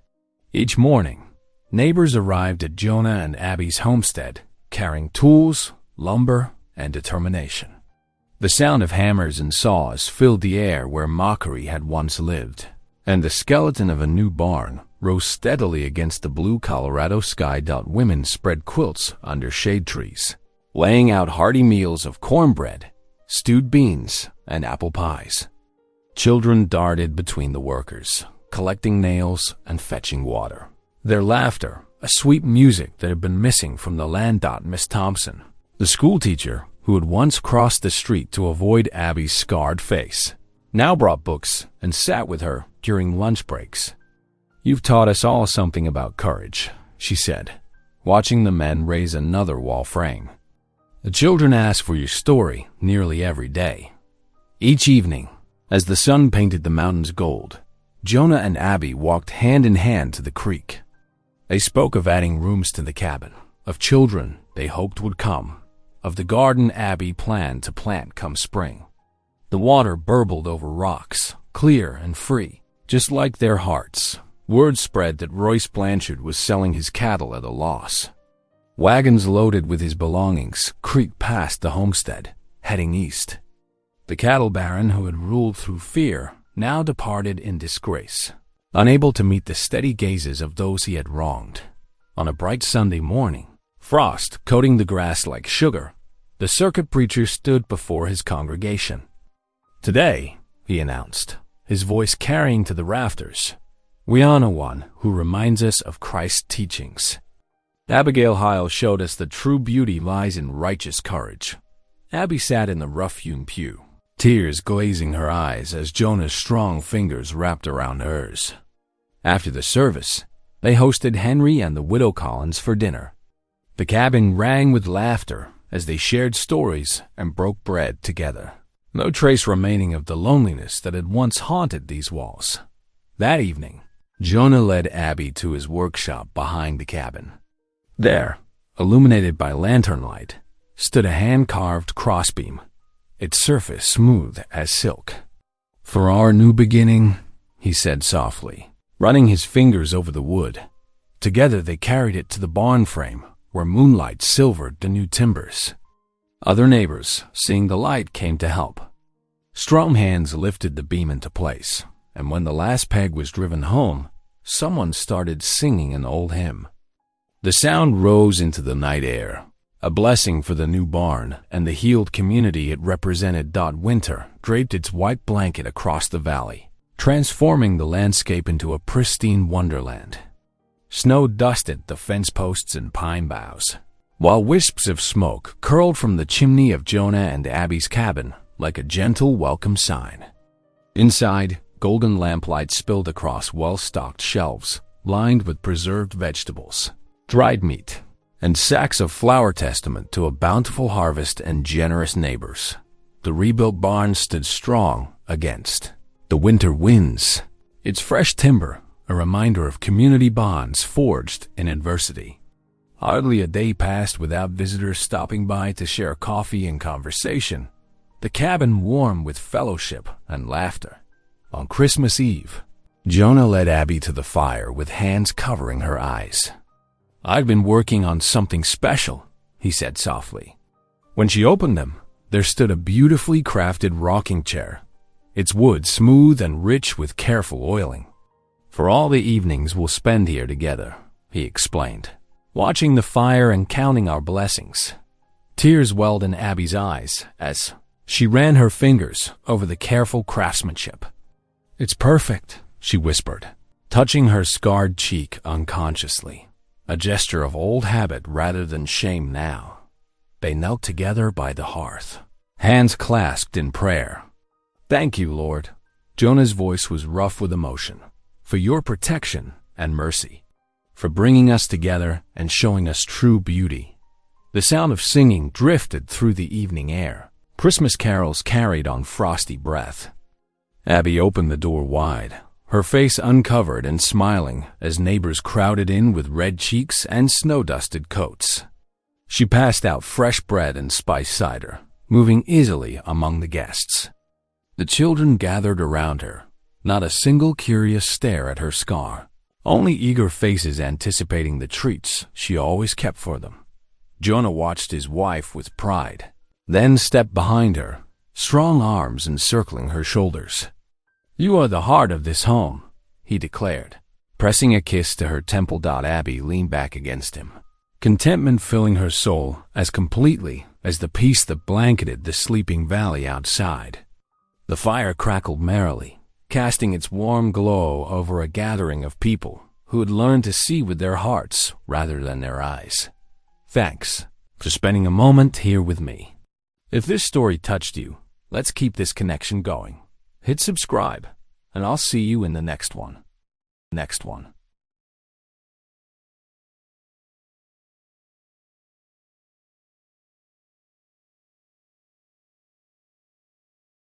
Each morning, neighbors arrived at Jonah and Abby's homestead, carrying tools, lumber, and determination. The sound of hammers and saws filled the air where Mockery had once lived, and the skeleton of a new barn rose steadily against the blue Colorado sky. Women spread quilts under shade trees, laying out hearty meals of cornbread, stewed beans, and apple pies. Children darted between the workers, collecting nails and fetching water. Their laughter, a sweet music that had been missing from the land. Miss Thompson, the schoolteacher who had once crossed the street to avoid Abby's scarred face, now brought books and sat with her during lunch breaks. "You've taught us all something about courage," she said, watching the men raise another wall frame. "The children ask for your story nearly every day." Each evening, as the sun painted the mountains gold, Jonah and Abby walked hand in hand to the creek. They spoke of adding rooms to the cabin, of children they hoped would come, of the garden Abby planned to plant come spring. The water burbled over rocks, clear and free, just like their hearts. Word spread that Royce Blanchard was selling his cattle at a loss. Wagons loaded with his belongings creaked past the homestead, heading east. The cattle baron who had ruled through fear now departed in disgrace, unable to meet the steady gazes of those he had wronged. On a bright Sunday morning, frost coating the grass like sugar, the circuit preacher stood before his congregation. "Today," he announced, his voice carrying to the rafters, "we honor one who reminds us of Christ's teachings. Abigail Heil showed us that true beauty lies in righteous courage." Abby sat in the rough-hewn pew, tears glazing her eyes as Jonah's strong fingers wrapped around hers. After the service, they hosted Henry and the widow Collins for dinner. The cabin rang with laughter as they shared stories and broke bread together. No trace remaining of the loneliness that had once haunted these walls. That evening, Jonah led Abby to his workshop behind the cabin. There, illuminated by lantern light, stood a hand-carved crossbeam, its surface smooth as silk. "For our new beginning," he said softly, running his fingers over the wood. Together they carried it to the barn frame, where moonlight silvered the new timbers. Other neighbors, seeing the light, came to help. Strong hands lifted the beam into place, and when the last peg was driven home, someone started singing an old hymn. The sound rose into the night air, a blessing for the new barn and the healed community it represented. Winter draped its white blanket across the valley, transforming the landscape into a pristine wonderland. Snow dusted the fence posts and pine boughs, while wisps of smoke curled from the chimney of Jonah and Abby's cabin like a gentle welcome sign. Inside, golden lamplight spilled across well-stocked shelves, lined with preserved vegetables, dried meat, and sacks of flour, testament to a bountiful harvest and generous neighbors. The rebuilt barn stood strong against the winter winds, its fresh timber a reminder of community bonds forged in adversity. Hardly a day passed without visitors stopping by to share coffee and conversation, the cabin warm with fellowship and laughter. On Christmas Eve, Jonah led Abby to the fire with hands covering her eyes. "I've been working on something special," he said softly. When she opened them, there stood a beautifully crafted rocking chair, its wood smooth and rich with careful oiling. "For all the evenings we'll spend here together," he explained, watching the fire and counting our blessings. Tears welled in Abby's eyes as she ran her fingers over the careful craftsmanship. "It's perfect," she whispered, touching her scarred cheek unconsciously, a gesture of old habit rather than shame now. They knelt together by the hearth, hands clasped in prayer. "Thank you, Lord." Jonah's voice was rough with emotion. "For your protection and mercy, for bringing us together and showing us true beauty." The sound of singing drifted through the evening air. Christmas carols carried on frosty breath. Abby opened the door wide, her face uncovered and smiling as neighbors crowded in with red cheeks and snow-dusted coats. She passed out fresh bread and spiced cider, moving easily among the guests. The children gathered around her, not a single curious stare at her scar, only eager faces anticipating the treats she always kept for them. Jonah watched his wife with pride, then stepped behind her, strong arms encircling her shoulders. "You are the heart of this home," he declared, pressing a kiss to her temple. Abby leaned back against him, contentment filling her soul as completely as the peace that blanketed the sleeping valley outside. The fire crackled merrily, casting its warm glow over a gathering of people who had learned to see with their hearts rather than their eyes. Thanks for spending a moment here with me. If this story touched you, let's keep this connection going. Hit subscribe, and I'll see you in the next one.